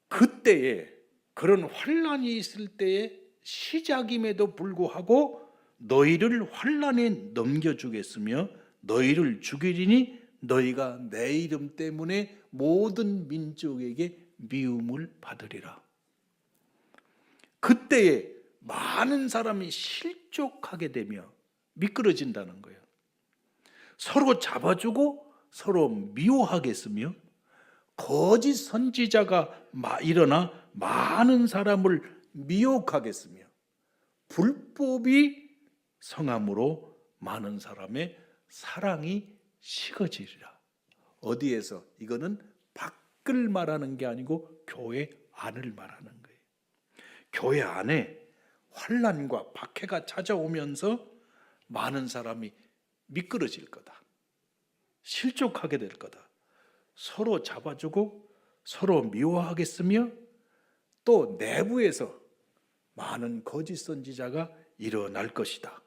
Speaker 3: 그때에 그런 환난이 있을 때에 시작임에도 불구하고 너희를 환난에 넘겨주겠으며 너희를 죽이리니 너희가 내 이름 때문에 모든 민족에게 미움을 받으리라. 그때에 많은 사람이 실족하게 되며 미끄러진다는 거예요. 서로 잡아주고 서로 미워하겠으며 거짓 선지자가 일어나 많은 사람을 미혹하겠으며 불법이 성함으로 많은 사람의 사랑이 식어지리라. 어디에서? 이거는 밖을 말하는 게 아니고 교회 안을 말하는 거예요. 교회 안에 환난과 박해가 찾아오면서 많은 사람이 미끄러질 거다. 실족하게 될 거다. 서로 잡아주고 서로 미워하겠으며 또 내부에서 많은 거짓 선지자가 일어날 것이다.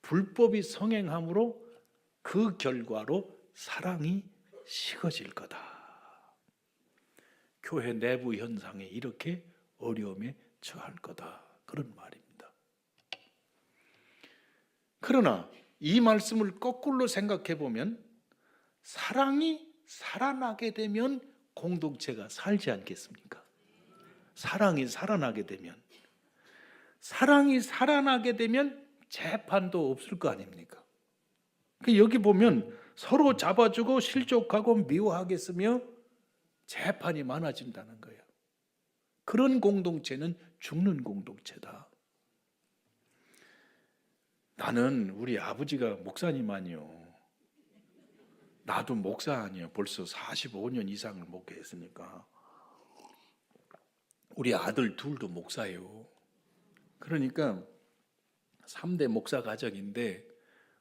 Speaker 3: 불법이 성행함으로 그 결과로 사랑이 식어질 거다. 교회 내부 현상에 이렇게 어려움에 처할 거다. 그런 말입니다. 그러나 이 말씀을 거꾸로 생각해 보면 사랑이 살아나게 되면 공동체가 살지 않겠습니까? 사랑이 살아나게 되면 재판도 없을 거 아닙니까? 여기 보면 서로 잡아주고 실족하고 미워하겠으며 재판이 많아진다는 거예요. 그런 공동체는 죽는 공동체다. 나는 우리 아버지가 목사님 아니요. 나도 목사 아니에요. 벌써 45년 이상을 목회했으니까. 우리 아들 둘도 목사예요. 그러니까 3대 목사 가정인데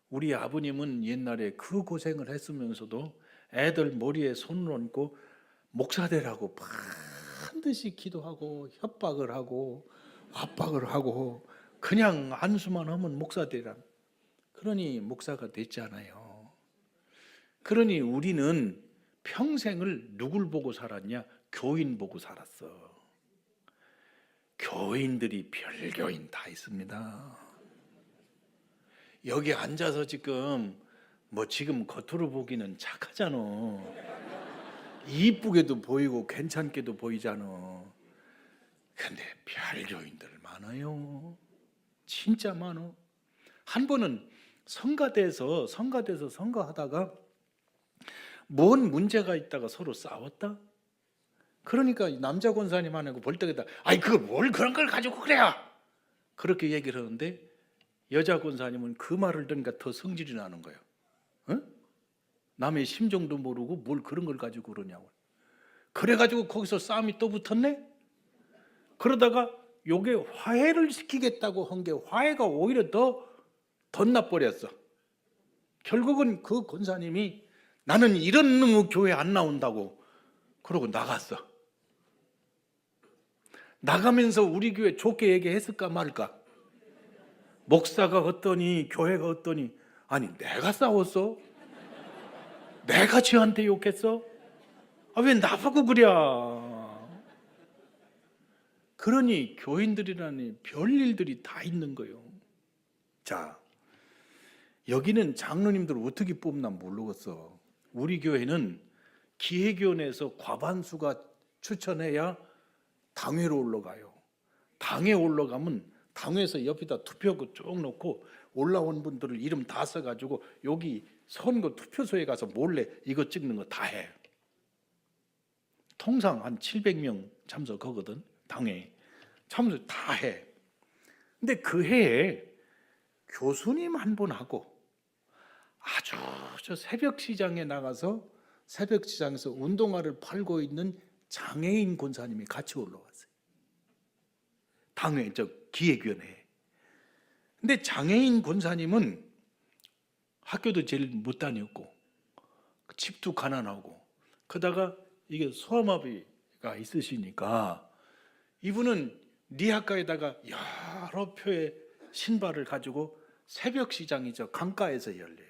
Speaker 3: 우리 아버님은 옛날에 그 고생을 했으면서도 애들 머리에 손을 얹고 목사 되라고 반드시 기도하고 협박을 하고 압박을 하고 그냥 안수만 하면 목사 되라. 그러니 목사가 됐잖아요. 그러니 우리는 평생을 누굴 보고 살았냐? 교인 보고 살았어. 교인들이 별교인 다 있습니다. 여기 앉아서 지금 지금 겉으로 보기는 착하잖아. 이쁘게도 보이고 괜찮게도 보이잖아. 근데 별교인들 많아요. 진짜 많아. 한 번은 성가대에서 성가하다가 뭔 문제가 있다가 서로 싸웠다. 그러니까 남자 권사님하고 벌떡이다. 아이 그걸 뭘 그런 걸 가지고 그래요. 그렇게 얘기를 하는데 여자 권사님은 그 말을 들으니까 더 성질이 나는 거예요. 어? 남의 심정도 모르고 뭘 그런 걸 가지고 그러냐고. 그래가지고 거기서 싸움이 또 붙었네. 그러다가 요게 화해를 시키겠다고 한 게 화해가 오히려 더 덧나버렸어. 결국은 그 권사님이 나는 이런 놈의 교회 안 나온다고 그러고 나갔어. 나가면서 우리 교회 좋게 얘기했을까 말까? 목사가 어떠니 교회가 어떠니. 아니 내가 싸웠어? 내가 쟤한테 욕했어? 왜 나보고 그래? 그러니 교인들이라니 별일들이 다 있는 거예요. 자, 여기는 장로님들 어떻게 뽑나 모르겠어. 우리 교회는 기획위원회에서 과반수가 추천해야 당회로 올라가요. 당회 올라가면 당회에서 옆에다 투표구 쭉 놓고 올라온 분들을 이름 다 써가지고 여기 선거 투표소에 가서 몰래 이거 찍는 거 다 해. 통상 한 700명 참석하거든. 당회 참석 다 해. 근데 그 해에 교수님 한 분 하고 아주 저 새벽 시장에 나가서 새벽 시장에서 운동화를 팔고 있는 장애인 권사님이 같이 올라왔어요. 당회 기획위원회. 근데 장애인 권사님은 학교도 제일 못 다녔고 집도 가난하고 그러다가 이게 소아마비가 있으시니까 이분은 리학가에다가 여러 표의 신발을 가지고 새벽 시장이 강가에서 열려요.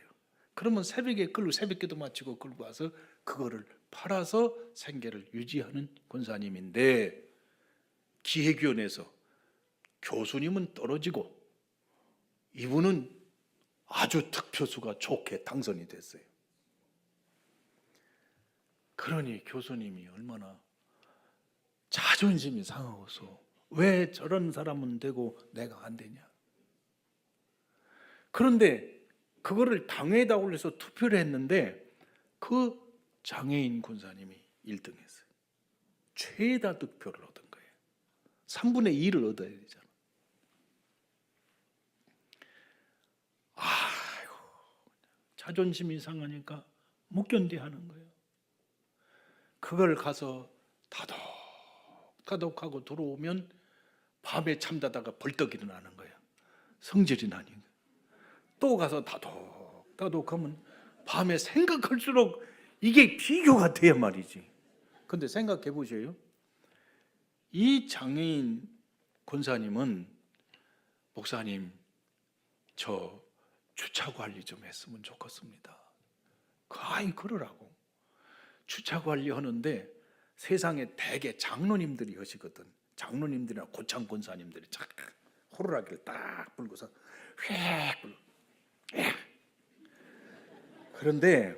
Speaker 3: 그러면 새벽에 끌고 새벽기도 마치고 끌고 와서 그거를 팔아서 생계를 유지하는 권사님인데 기획위원회에서 교수님은 떨어지고 이분은 아주 득표수가 좋게 당선이 됐어요. 그러니 교수님이 얼마나 자존심이 상하고서 왜 저런 사람은 되고 내가 안 되냐. 그런데 그거를 당회에다 올려서 투표를 했는데 그 장애인 권사님이 1등 했어요. 최다 득표를 얻은 거예요. 3분의 2를 얻어야 되잖아. 아이고, 자존심이 상하니까 못 견디하는 거예요. 그걸 가서 다독하고 들어오면 밤에 잠자다가 벌떡 일어나는 거예요. 성질이 나니까. 또 가서 다독하면 밤에 생각할수록 이게 비교가 돼야 말이지. 근데 생각해 보세요. 이 장애인 권사님은 목사님 저 주차 관리 좀 했으면 좋겠습니다. 아이 그러라고. 주차 관리하는데 세상에 대개 장로님들이 하시거든. 장로님들이나 고창 권사님들이 착 호루라기를 딱 불고서 휙 불고. 그런데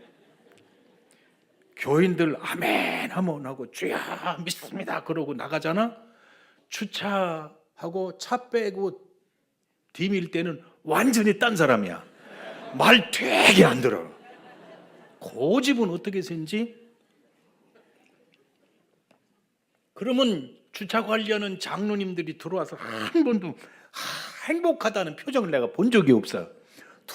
Speaker 3: 교인들 아멘 하면 하고 주여 믿습니다 그러고 나가잖아. 주차하고 차 빼고 디밀 때는 완전히 딴 사람이야. 말 되게 안 들어. 고집은 어떻게 센지. 그러면 주차 관리하는 장로님들이 들어와서 한 번도 행복하다는 표정을 내가 본 적이 없어.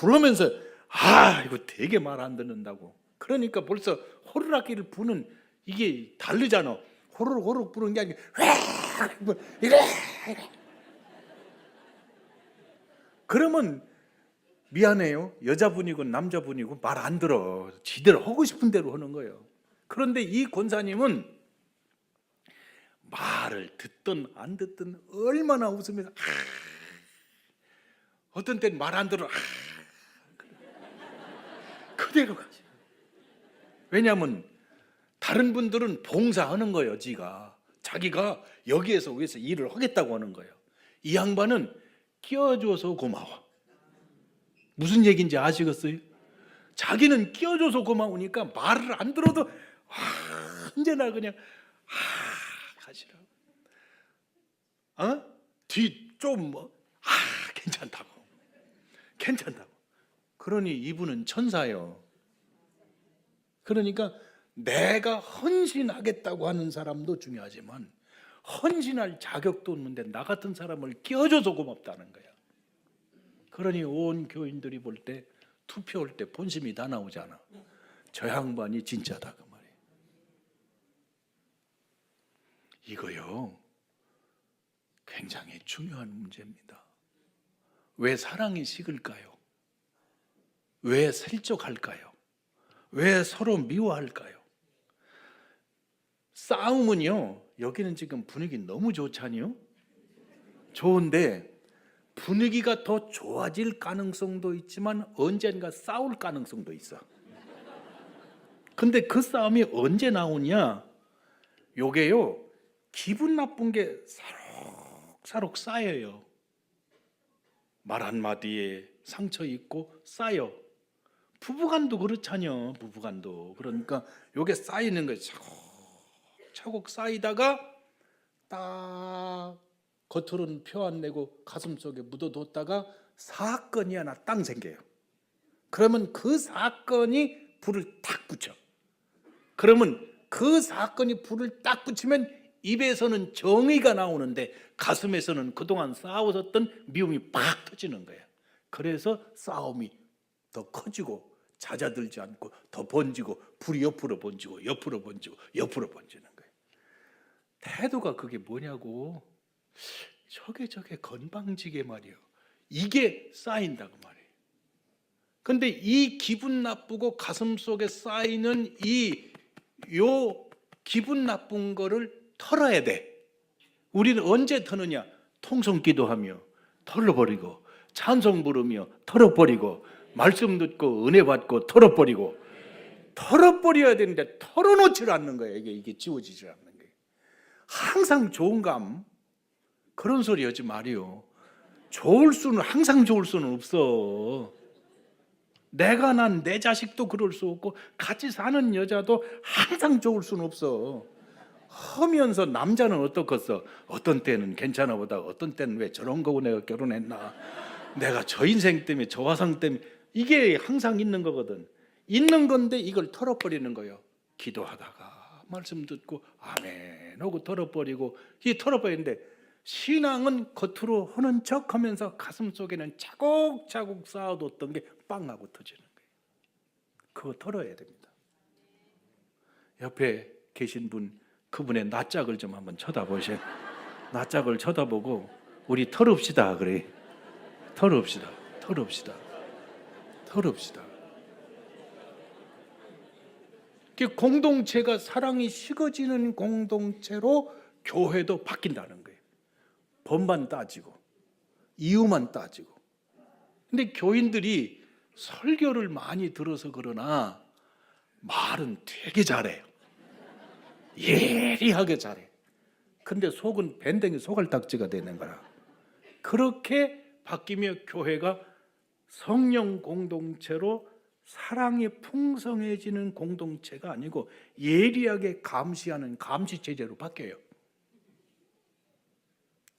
Speaker 3: 들어오면서 아 이거 되게 말 안 듣는다고. 그러니까 벌써 호루라기를 부는 이게 다르잖아. 호루룩 부는 게 아니라 이래. 그러면 미안해요. 여자분이고 남자분이고 말 안 들어. 지들 하고 싶은 대로 하는 거예요. 그런데 이 권사님은 말을 듣든 안 듣든 얼마나 웃으면서 어떤 때는 말 안 들어 그대로 가죠. 왜냐하면 다른 분들은 봉사하는 거예요. 자기가 여기에서 위해서 일을 하겠다고 하는 거예요. 이 양반은 끼워줘서 고마워. 무슨 얘기인지 아시겠어요? 자기는 끼워줘서 고마우니까 말을 안 들어도 언제나 그냥 가시라고. 뒤좀 괜찮다고. 그러니 이분은 천사예요. 그러니까 내가 헌신하겠다고 하는 사람도 중요하지만 헌신할 자격도 없는데 나 같은 사람을 끼워줘서 고맙다는 거야. 그러니 온 교인들이 볼 때 투표할 때 본심이 다 나오잖아. 저 양반이 진짜다 그 말이에요. 이거요 굉장히 중요한 문제입니다. 왜 사랑이 식을까요? 왜 실족할까요? 왜 서로 미워할까요? 싸움은요, 여기는 지금 분위기 너무 좋잖아요. 좋은데 분위기가 더 좋아질 가능성도 있지만 언젠가 싸울 가능성도 있어. 근데 그 싸움이 언제 나오냐? 요게요 기분 나쁜 게 사록사록 쌓여요. 말 한마디에 상처 있고 쌓여. 부부간도 그렇잖여. 부부간도. 그러니까 요게 쌓이는 거예요. 차곡차곡 쌓이다가 딱 겉으로는 표 안 내고 가슴 속에 묻어뒀다가 사건이 하나 땅 생겨요. 그러면 그 사건이 불을 탁 붙여. 그러면 그 사건이 불을 딱 붙이면 입에서는 정의가 나오는데 가슴에서는 그동안 싸웠었던 미움이 팍 터지는 거예요. 그래서 싸움이 더 커지고 잦아들지 않고 더 번지고 불이 옆으로 번지고 옆으로 번지고 옆으로 번지는 거예요. 태도가 그게 뭐냐고. 저게 건방지게 말이에요. 이게 쌓인다고 말이에요. 근데 이 기분 나쁘고 가슴 속에 쌓이는 요 기분 나쁜 거를 털어야 돼. 우리는 언제 터느냐? 통성 기도하며 털어버리고 찬송 부르며 털어버리고 말씀 듣고 은혜 받고 털어버리고 털어버려야 되는데 털어놓지를 않는 거예요. 이게 지워지지 않는 거예요. 항상 좋은 감 그런 소리 하지 말이요. 항상 좋을 수는 없어. 내가 난 내 자식도 그럴 수 없고 같이 사는 여자도 항상 좋을 수는 없어. 하면서 남자는 어떻겠어? 어떤 때는 괜찮아 보다 어떤 때는 왜 저런 거고 내가 결혼했나? 내가 저 인생 때문에 저 화상 때문에 이게 항상 있는 거거든. 있는 건데 이걸 털어버리는 거예요. 기도하다가 말씀 듣고 아멘 하고 털어버리고 이 털어버리는데 신앙은 겉으로 하는 척하면서 가슴 속에는 차곡차곡 쌓아뒀던 게 빵 하고 터지는 거예요. 그거 털어야 됩니다. 옆에 계신 분 그분의 낯짝을 좀 한번 쳐다보세요. 낯짝을 쳐다보고 우리 털읍시다 그래. 털읍시다. 공동체가 사랑이 식어지는 공동체로 교회도 바뀐다는 거예요. 법만 따지고 이유만 따지고. 근데 교인들이 설교를 많이 들어서 그러나 말은 되게 잘해요. 예리하게 잘해. 근데 속은 밴댕이 소갈딱지가 되는 거라. 그렇게 바뀌며 교회가 성령 공동체로 사랑이 풍성해지는 공동체가 아니고 예리하게 감시하는 감시 체제로 바뀌어요.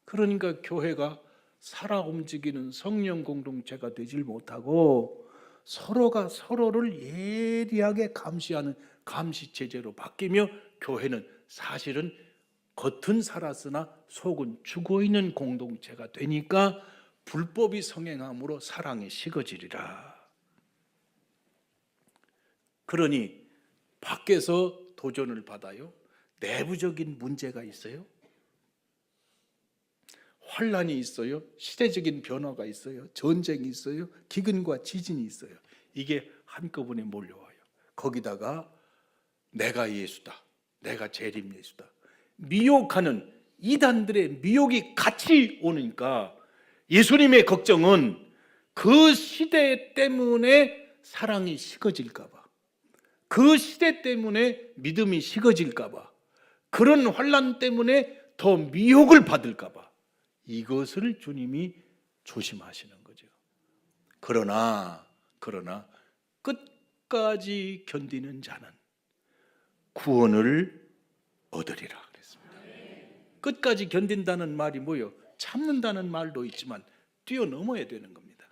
Speaker 3: 그러니까 교회가 살아 움직이는 성령 공동체가 되질 못하고 서로가 서로를 예리하게 감시하는 감시 체제로 바뀌며 교회는 사실은 겉은 살았으나 속은 죽어 있는 공동체가 되니까 불법이 성행함으로 사랑이 식어지리라. 그러니 밖에서 도전을 받아요. 내부적인 문제가 있어요. 환란이 있어요. 시대적인 변화가 있어요. 전쟁이 있어요. 기근과 지진이 있어요. 이게 한꺼번에 몰려와요. 거기다가 내가 예수다. 내가 재림 예수다. 미혹하는 이단들의 미혹이 같이 오니까 예수님의 걱정은 그 시대 때문에 사랑이 식어질까 봐, 그 시대 때문에 믿음이 식어질까 봐, 그런 환란 때문에 더 미혹을 받을까 봐, 이것을 주님이 조심하시는 거죠. 그러나 끝까지 견디는 자는 구원을 얻으리라 그랬습니다. 끝까지 견딘다는 말이 뭐예요? 참는다는 말도 있지만 뛰어넘어야 되는 겁니다.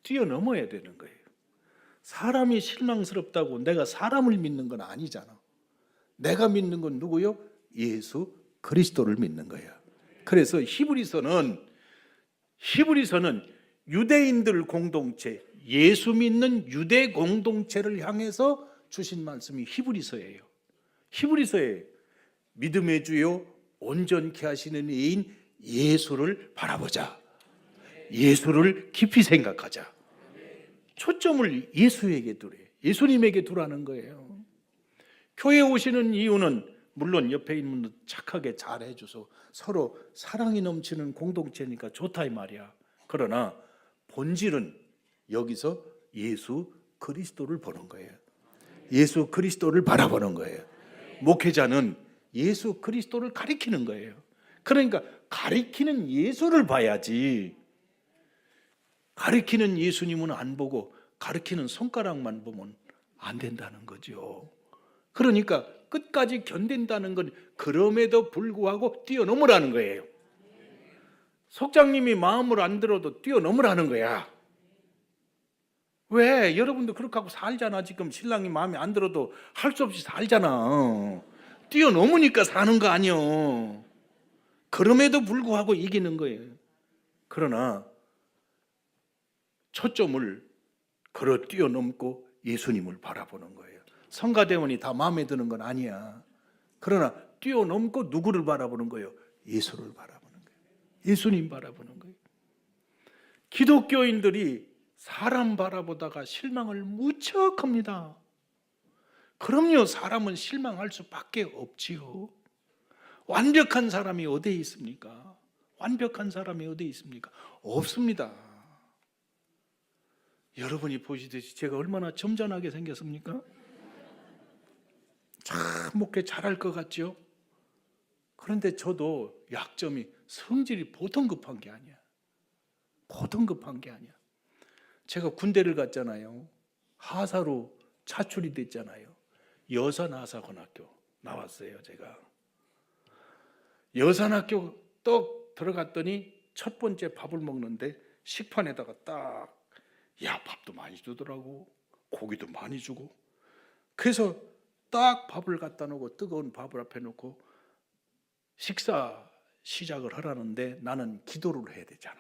Speaker 3: 뛰어넘어야 되는 거예요. 사람이 실망스럽다고 내가 사람을 믿는 건 아니잖아. 내가 믿는 건 누구요? 예수 그리스도를 믿는 거예요. 그래서 히브리서는 유대인들 공동체, 예수 믿는 유대 공동체를 향해서 주신 말씀이 히브리서예요. 히브리서에 믿음의 주요 온전케 하시는 이인 예수를 바라보자. 예수를 깊이 생각하자. 초점을 예수에게 두래. 예수님에게 두라는 거예요. 교회 오시는 이유는 물론 옆에 있는 분도 착하게 잘 해줘서 서로 사랑이 넘치는 공동체니까 좋다 이 말이야. 그러나 본질은 여기서 예수 그리스도를 보는 거예요. 예수 그리스도를 바라보는 거예요. 목회자는 예수 그리스도를 가리키는 거예요. 그러니까 가리키는 예수를 봐야지. 가리키는 예수님은 안 보고 가리키는 손가락만 보면 안 된다는 거죠. 그러니까 끝까지 견딘다는 건 그럼에도 불구하고 뛰어넘으라는 거예요. 속장님이 마음을 안 들어도 뛰어넘으라는 거야. 왜? 여러분도 그렇게 하고 살잖아. 지금 신랑이 마음에 안 들어도 할 수 없이 살잖아. 뛰어넘으니까 사는 거 아니요. 그럼에도 불구하고 이기는 거예요. 그러나 초점을 걸어 뛰어넘고 예수님을 바라보는 거예요. 성가대원이 다 마음에 드는 건 아니야. 그러나 뛰어넘고 누구를 바라보는 거예요? 예수를 바라보는 거예요. 예수님 바라보는 거예요. 기독교인들이 사람 바라보다가 실망을 무척 합니다. 그럼요, 사람은 실망할 수밖에 없지요. 완벽한 사람이 어디에 있습니까? 완벽한 사람이 어디에 있습니까? 없습니다. 여러분이 보시듯이 제가 얼마나 점잖하게 생겼습니까? 참 목회 잘할 것 같죠? 그런데 저도 약점이 성질이 보통 급한 게 아니야. 보통 급한 게 아니야. 제가 군대를 갔잖아요. 하사로 차출이 됐잖아요. 여산하사관학교 나왔어요. 제가 여산학교 떡 들어갔더니 첫 번째 밥을 먹는데 식판에다가 딱 밥도 많이 주더라고. 고기도 많이 주고. 그래서 딱 밥을 갖다 놓고 뜨거운 밥을 앞에 놓고 식사 시작을 하라는데 나는 기도를 해야 되잖아.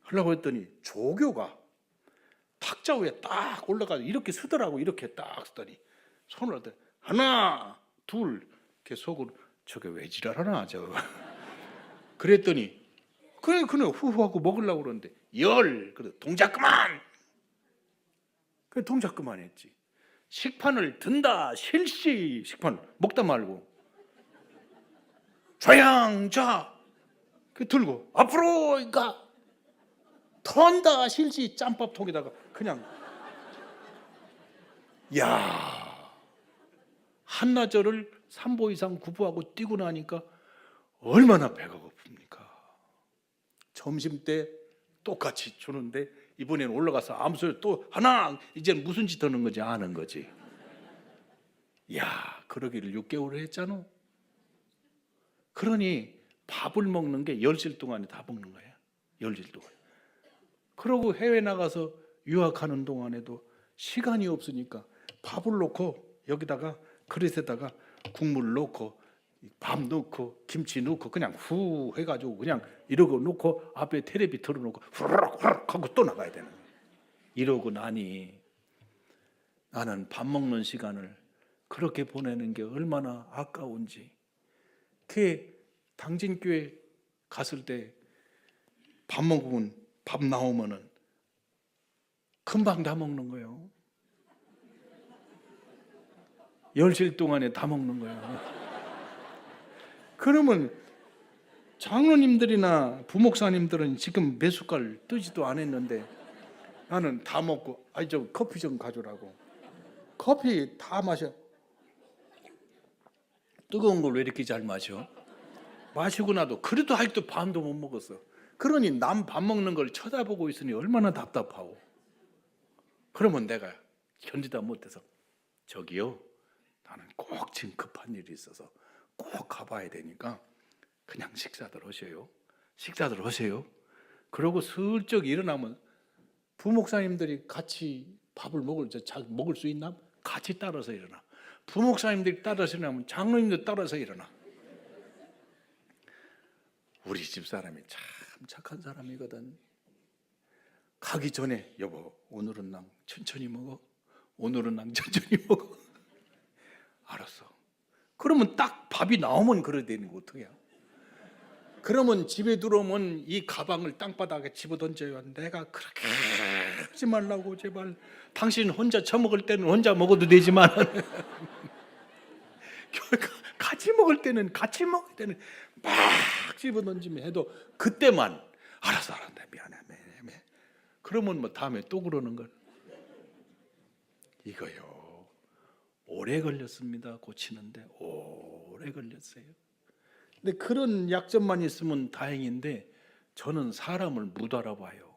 Speaker 3: 하려고 했더니 조교가 탁자 위에 딱 올라가서 이렇게 서더라고. 이렇게 딱 서더니 손을 하더니 하나 둘 이렇게 속으로 저게 왜 지랄하나 저거. 그랬더니 그냥 후후하고 먹으려고 그러는데 그래 동작 그만. 그래 동작 그만했지. 식판을 든다 실시. 식판 먹다 말고 좌양좌 그 들고 앞으로 그러니까 턴다 실시. 짬밥통에다가 그냥 한나절을 3보 이상 구부하고 뛰고 나니까 얼마나 배가 고픕니까? 점심 때 똑같이 주는데 이번에는 올라가서 아무 소리 또 하나. 이제는 무슨 짓 하는 건지 아는 거지. 그러기를 6개월을 했잖아. 그러니 밥을 먹는 게 열흘 동안에 다 먹는 거야. 열흘 동안. 그러고 해외 나가서 유학하는 동안에도 시간이 없으니까 밥을 놓고 여기다가 그릇에다가 국물을 넣고 밥 넣고 김치 넣고 그냥 후 해가지고 그냥 이러고 놓고 앞에 텔레비 틀어놓고 후루룩 후루룩 하고 또 나가야 되는 거예요. 이러고 나니 나는 밥 먹는 시간을 그렇게 보내는 게 얼마나 아까운지. 그 당진교회 갔을 때 밥 먹으면 밥 나오면은 금방 다 먹는 거예요. 열실 동안에 다 먹는 거예요. 그러면 장로님들이나 부목사님들은 지금 몇 숟갈 뜨지도 않았는데 나는 다 먹고 저 커피 좀 가져라고. 커피 다 마셔. 뜨거운 걸 왜 이렇게 잘 마셔? 마시고 나도 그래도 아직도 반도 못 먹었어. 그러니 남 밥 먹는 걸 쳐다보고 있으니 얼마나 답답하오. 그러면 내가 견디다 못해서 저기요, 나는 꼭 지금 급한 일이 있어서 꼭 가봐야 되니까 그냥 식사들 하셔요. 식사들 하세요. 그러고 슬쩍 일어나면 부목사님들이 같이 밥을 먹을 수 있나? 같이 따라서 일어나. 부목사님들이 따라서 일어나면 장로님도 따라서 일어나. 우리 집사람이 참 착한 사람이거든. 가기 전에 여보 오늘은 난 천천히 먹어. 오늘은 난 천천히 먹어. 알았어. 그러면 딱 밥이 나오면 그래야 되는 거 어떡해요? 그러면 집에 들어오면 이 가방을 땅바닥에 집어던져요. 내가 그렇게 하지 말라고 제발. 당신 혼자 처먹을 때는 혼자 먹어도 되지만 같이 먹을 때는 같이 먹을 때는 막 집어던지면 해도 그때만 알았어 미안해. 그러면 뭐 다음에 또 그러는 걸. 이거요 오래 걸렸습니다. 고치는데 오래 걸렸어요. 근데 그런 약점만 있으면 다행인데 저는 사람을 못 알아봐요.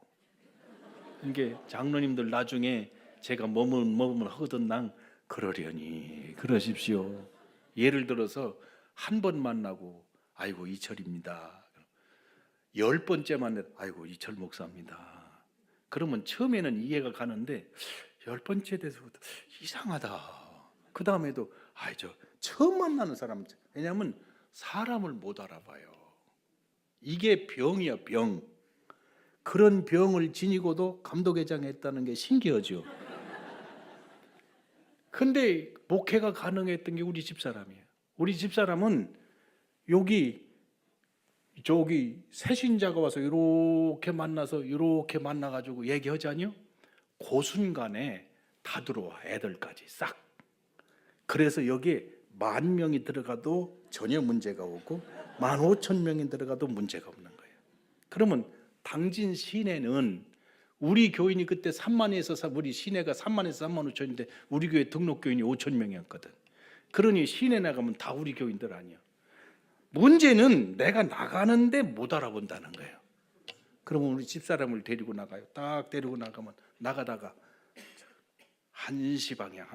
Speaker 3: 이게 장로님들 나중에 제가 먹으면 허드난 그러려니 그러십시오. 예를 들어서 한 번 만나고 아이고 이철입니다. 10번째 만나도 아이고 이철 목사입니다. 그러면 처음에는 이해가 가는데 10번째 돼서부터 이상하다. 그 다음에도 저 처음 만나는 사람. 왜냐하면 사람을 못 알아봐요. 이게 병이야 병. 그런 병을 지니고도 감독회장에 했다는 게 신기하죠. 근데 목회가 가능했던 게 우리 집사람이에요. 우리 집사람은 저기 새신자가 와서 이렇게 만나서 이렇게 만나가지고 얘기하자니요. 그 순간에 다 들어와. 애들까지 싹. 그래서 여기에 10,000명이 들어가도 전혀 문제가 없고 15,000명이 들어가도 문제가 없는 거예요. 그러면 당진 시내는 우리 교인이 그때 3만에서 우리 시내가 3만에서 3만 5천인데 우리 교회 등록 교인이 5,000명이었거든. 그러니 시내 나가면 다 우리 교인들 아니야. 문제는 내가 나가는데 못 알아본다는 거예요. 그러면 우리 집사람을 데리고 나가요. 딱 데리고 나가면 나가다가 1시 방향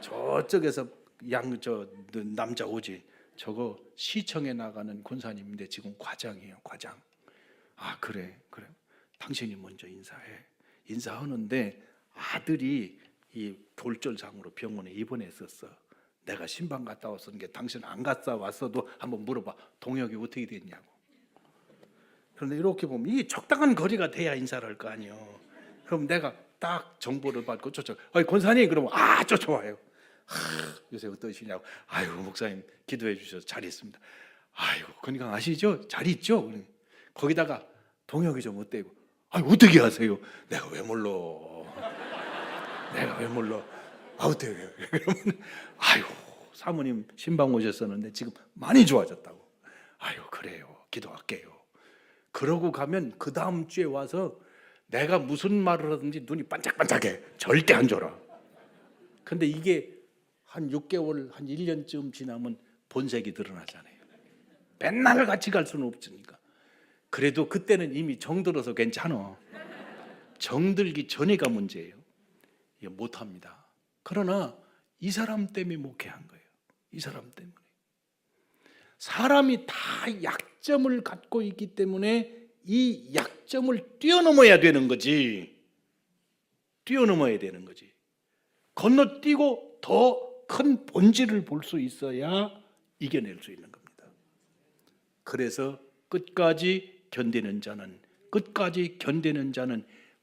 Speaker 3: 저쪽에서 남자 오지. 저거 시청에 나가는 권사님인데 지금 과장이에요. 과장. 그래. 당신이 먼저 인사하는데 아들이 이 골절상으로 병원에 입원했었어. 내가 신방 갔다 왔었는데 당신 안 갔다 왔어도 한번 물어봐. 동역이 어떻게 됐냐고. 그런데 이렇게 보면 이게 적당한 거리가 돼야 인사를 할 거 아니에요. 그럼 내가 딱 정보를 받고 권사님 그러면 쫓아와요. 요새 어떠시냐고. 목사님 기도해 주셔서 잘 있습니다. 건강하시죠? 잘 있죠? 거기다가 동역이 좀 어때요? 어떻게 하세요? 내가 왜 몰라. 어떻게 해요? 그러면 사모님 신방 오셨었는데 지금 많이 좋아졌다고. 그래요. 기도할게요. 그러고 가면 그 다음 주에 와서 내가 무슨 말을 하든지 눈이 반짝반짝해. 절대 안 졸아. 근데 이게 한 6개월, 한 1년쯤 지나면 본색이 드러나잖아요. 맨날 같이 갈 수는 없으니까. 그래도 그때는 이미 정들어서 괜찮아. 정들기 전에가 문제예요. 이게 못합니다. 그러나 이 사람 때문에 목회한 거예요. 이 사람 때문에. 사람이 다 약점을 갖고 있기 때문에 이 약점을 뛰어넘어야 되는 거지. 건너뛰고 더 큰 본질을 볼 수 있어야 이겨낼 수 있는 겁니다. 그래서 끝까지 견디는 자는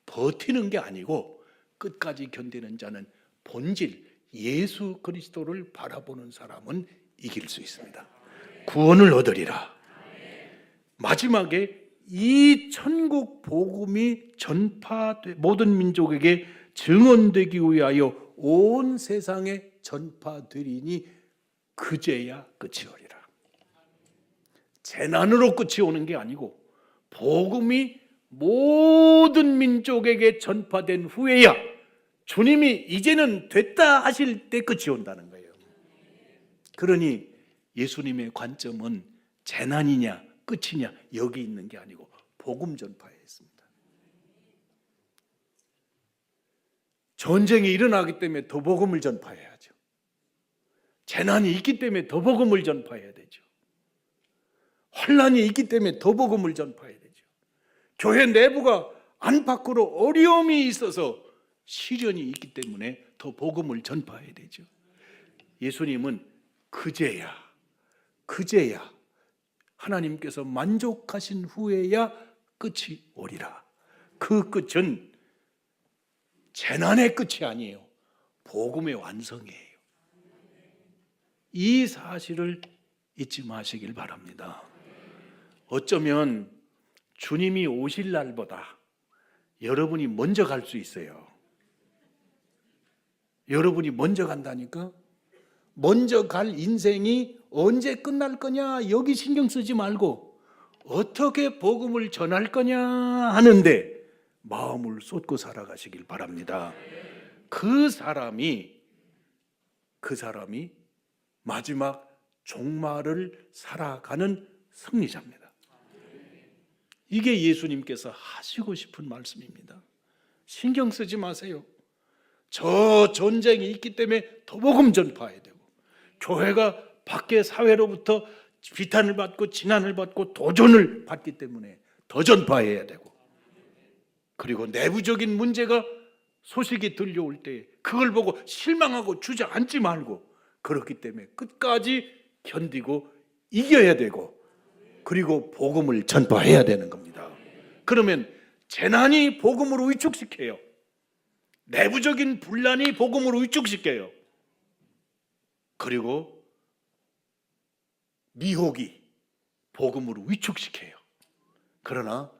Speaker 3: 버티는 게 아니고 끝까지 견디는 자는 본질 예수 그리스도를 바라보는 사람은 이길 수 있습니다. 구원을 얻으리라. 마지막에 이 천국 복음이 모든 민족에게 증언되기 위하여 온 세상에 전파되리니 그제야 끝이 오리라. 재난으로 끝이 오는 게 아니고 복음이 모든 민족에게 전파된 후에야 주님이 이제는 됐다 하실 때 끝이 온다는 거예요. 그러니 예수님의 관점은 재난이냐 끝이냐 여기 있는 게 아니고 복음 전파에 있습니다. 전쟁이 일어나기 때문에 더 복음을 전파해야죠. 재난이 있기 때문에 더 복음을 전파해야 되죠. 혼란이 있기 때문에 더 복음을 전파해야 되죠. 교회 내부가 안팎으로 어려움이 있어서 시련이 있기 때문에 더 복음을 전파해야 되죠. 예수님은 그제야 하나님께서 만족하신 후에야 끝이 오리라. 그 끝은 재난의 끝이 아니에요. 복음의 완성이에요. 이 사실을 잊지 마시길 바랍니다. 어쩌면 주님이 오실 날보다 여러분이 먼저 갈 수 있어요. 여러분이 먼저 간다니까? 먼저 갈 인생이 언제 끝날 거냐 여기 신경 쓰지 말고 어떻게 복음을 전할 거냐 하는데 마음을 쏟고 살아가시길 바랍니다. 그 사람이 마지막 종말을 살아가는 승리자입니다. 이게 예수님께서 하시고 싶은 말씀입니다. 신경 쓰지 마세요. 저 전쟁이 있기 때문에 더 복음 전파해야 되고 교회가 밖에 사회로부터 비탄을 받고 진난을 받고 도전을 받기 때문에 더 전파해야 되고 그리고 내부적인 문제가 소식이 들려올 때 그걸 보고 실망하고 주저앉지 말고 그렇기 때문에 끝까지 견디고 이겨야 되고 그리고 복음을 전파해야 되는 겁니다. 그러면 재난이 복음으로 위축시켜요. 내부적인 분란이 복음으로 위축시켜요. 그리고 미혹이 복음으로 위축시켜요. 그러나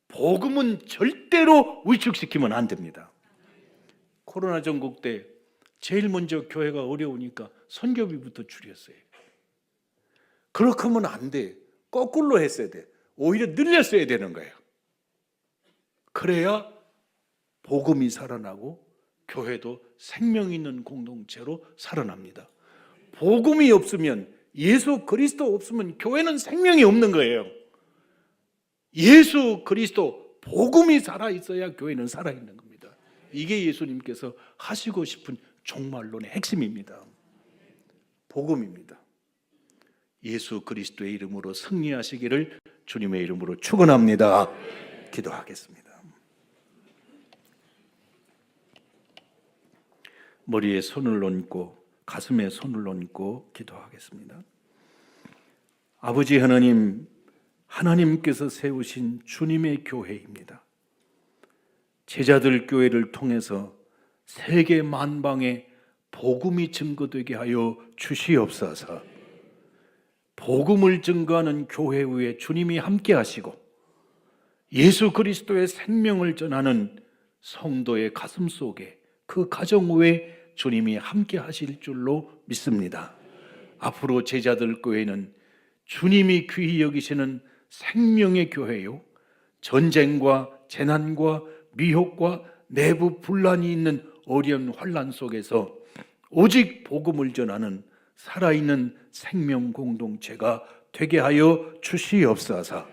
Speaker 3: 복음은 절대로 위축시키면 안 됩니다. 코로나 전국 때 제일 먼저 교회가 어려우니까 선교비부터 줄였어요. 그렇게 하면 안 돼. 거꾸로 했어야 돼. 오히려 늘렸어야 되는 거예요. 그래야 복음이 살아나고 교회도 생명 있는 공동체로 살아납니다. 복음이 없으면 예수 그리스도 없으면 교회는 생명이 없는 거예요. 예수 그리스도 복음이 살아있어야 교회는 살아있는 겁니다. 이게 예수님께서 하시고 싶은 종말론의 핵심입니다. 복음입니다. 예수 그리스도의 이름으로 승리하시기를 주님의 이름으로 축원합니다. 기도하겠습니다. 머리에 손을 얹고 가슴에 손을 얹고 기도하겠습니다. 아버지 하나님, 하나님께서 세우신 주님의 교회입니다. 제자들 교회를 통해서 세계 만방에 복음이 증거되게 하여 주시옵소서. 복음을 증거하는 교회 위에 주님이 함께 하시고 예수 그리스도의 생명을 전하는 성도의 가슴 속에 그 가정 위에 주님이 함께 하실 줄로 믿습니다. 앞으로 제자들 교회는 주님이 귀히 여기시는 생명의 교회요, 전쟁과 재난과 미혹과 내부 분란이 있는 어려운 환난 속에서 오직 복음을 전하는 살아있는 생명 공동체가 되게 하여 주시옵소서.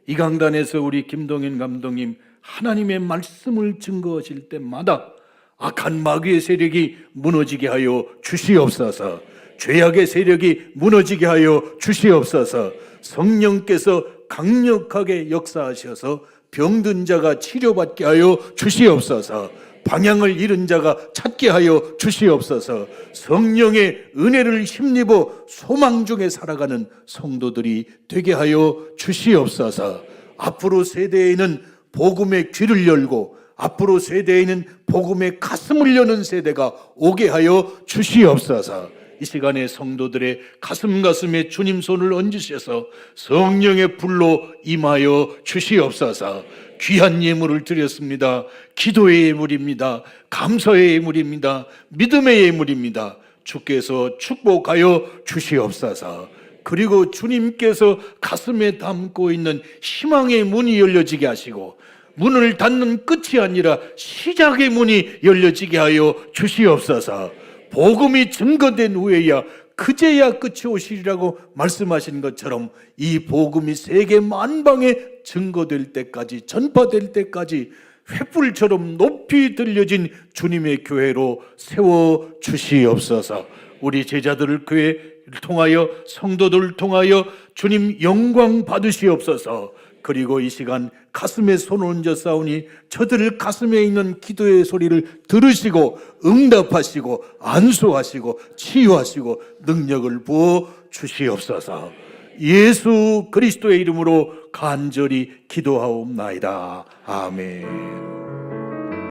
Speaker 3: 이 강단에서 우리 김동현 감독님 하나님의 말씀을 증거하실 때마다 악한 마귀의 세력이 무너지게 하여 주시옵소서. 죄악의 세력이 무너지게 하여 주시옵소서. 성령께서 강력하게 역사하셔서 병든 자가 치료받게 하여 주시옵소서. 방향을 잃은 자가 찾게 하여 주시옵소서. 성령의 은혜를 힘입어 소망 중에 살아가는 성도들이 되게 하여 주시옵소서. 앞으로 세대에는 복음의 귀를 열고 앞으로 세대에는 복음의 가슴을 여는 세대가 오게 하여 주시옵소서. 이 시간에 성도들의 가슴에 주님 손을 얹으셔서 성령의 불로 임하여 주시옵소서. 귀한 예물을 드렸습니다. 기도의 예물입니다. 감사의 예물입니다. 믿음의 예물입니다. 주께서 축복하여 주시옵소서. 그리고 주님께서 가슴에 담고 있는 희망의 문이 열려지게 하시고 문을 닫는 끝이 아니라 시작의 문이 열려지게 하여 주시옵소서. 복음이 증거된 후에야 그제야 끝이 오시리라고 말씀하신 것처럼 이 복음이 세계 만방에 증거될 때까지, 전파될 때까지 횃불처럼 높이 들려진 주님의 교회로 세워 주시옵소서. 우리 제자들을 교회를 통하여, 성도들을 통하여 주님 영광 받으시옵소서. 그리고 이 시간 가슴에 손을 얹어 싸우니 저들 가슴에 있는 기도의 소리를 들으시고 응답하시고 안수하시고 치유하시고 능력을 부어 주시옵소서. 예수 그리스도의 이름으로 간절히 기도하옵나이다. 아멘.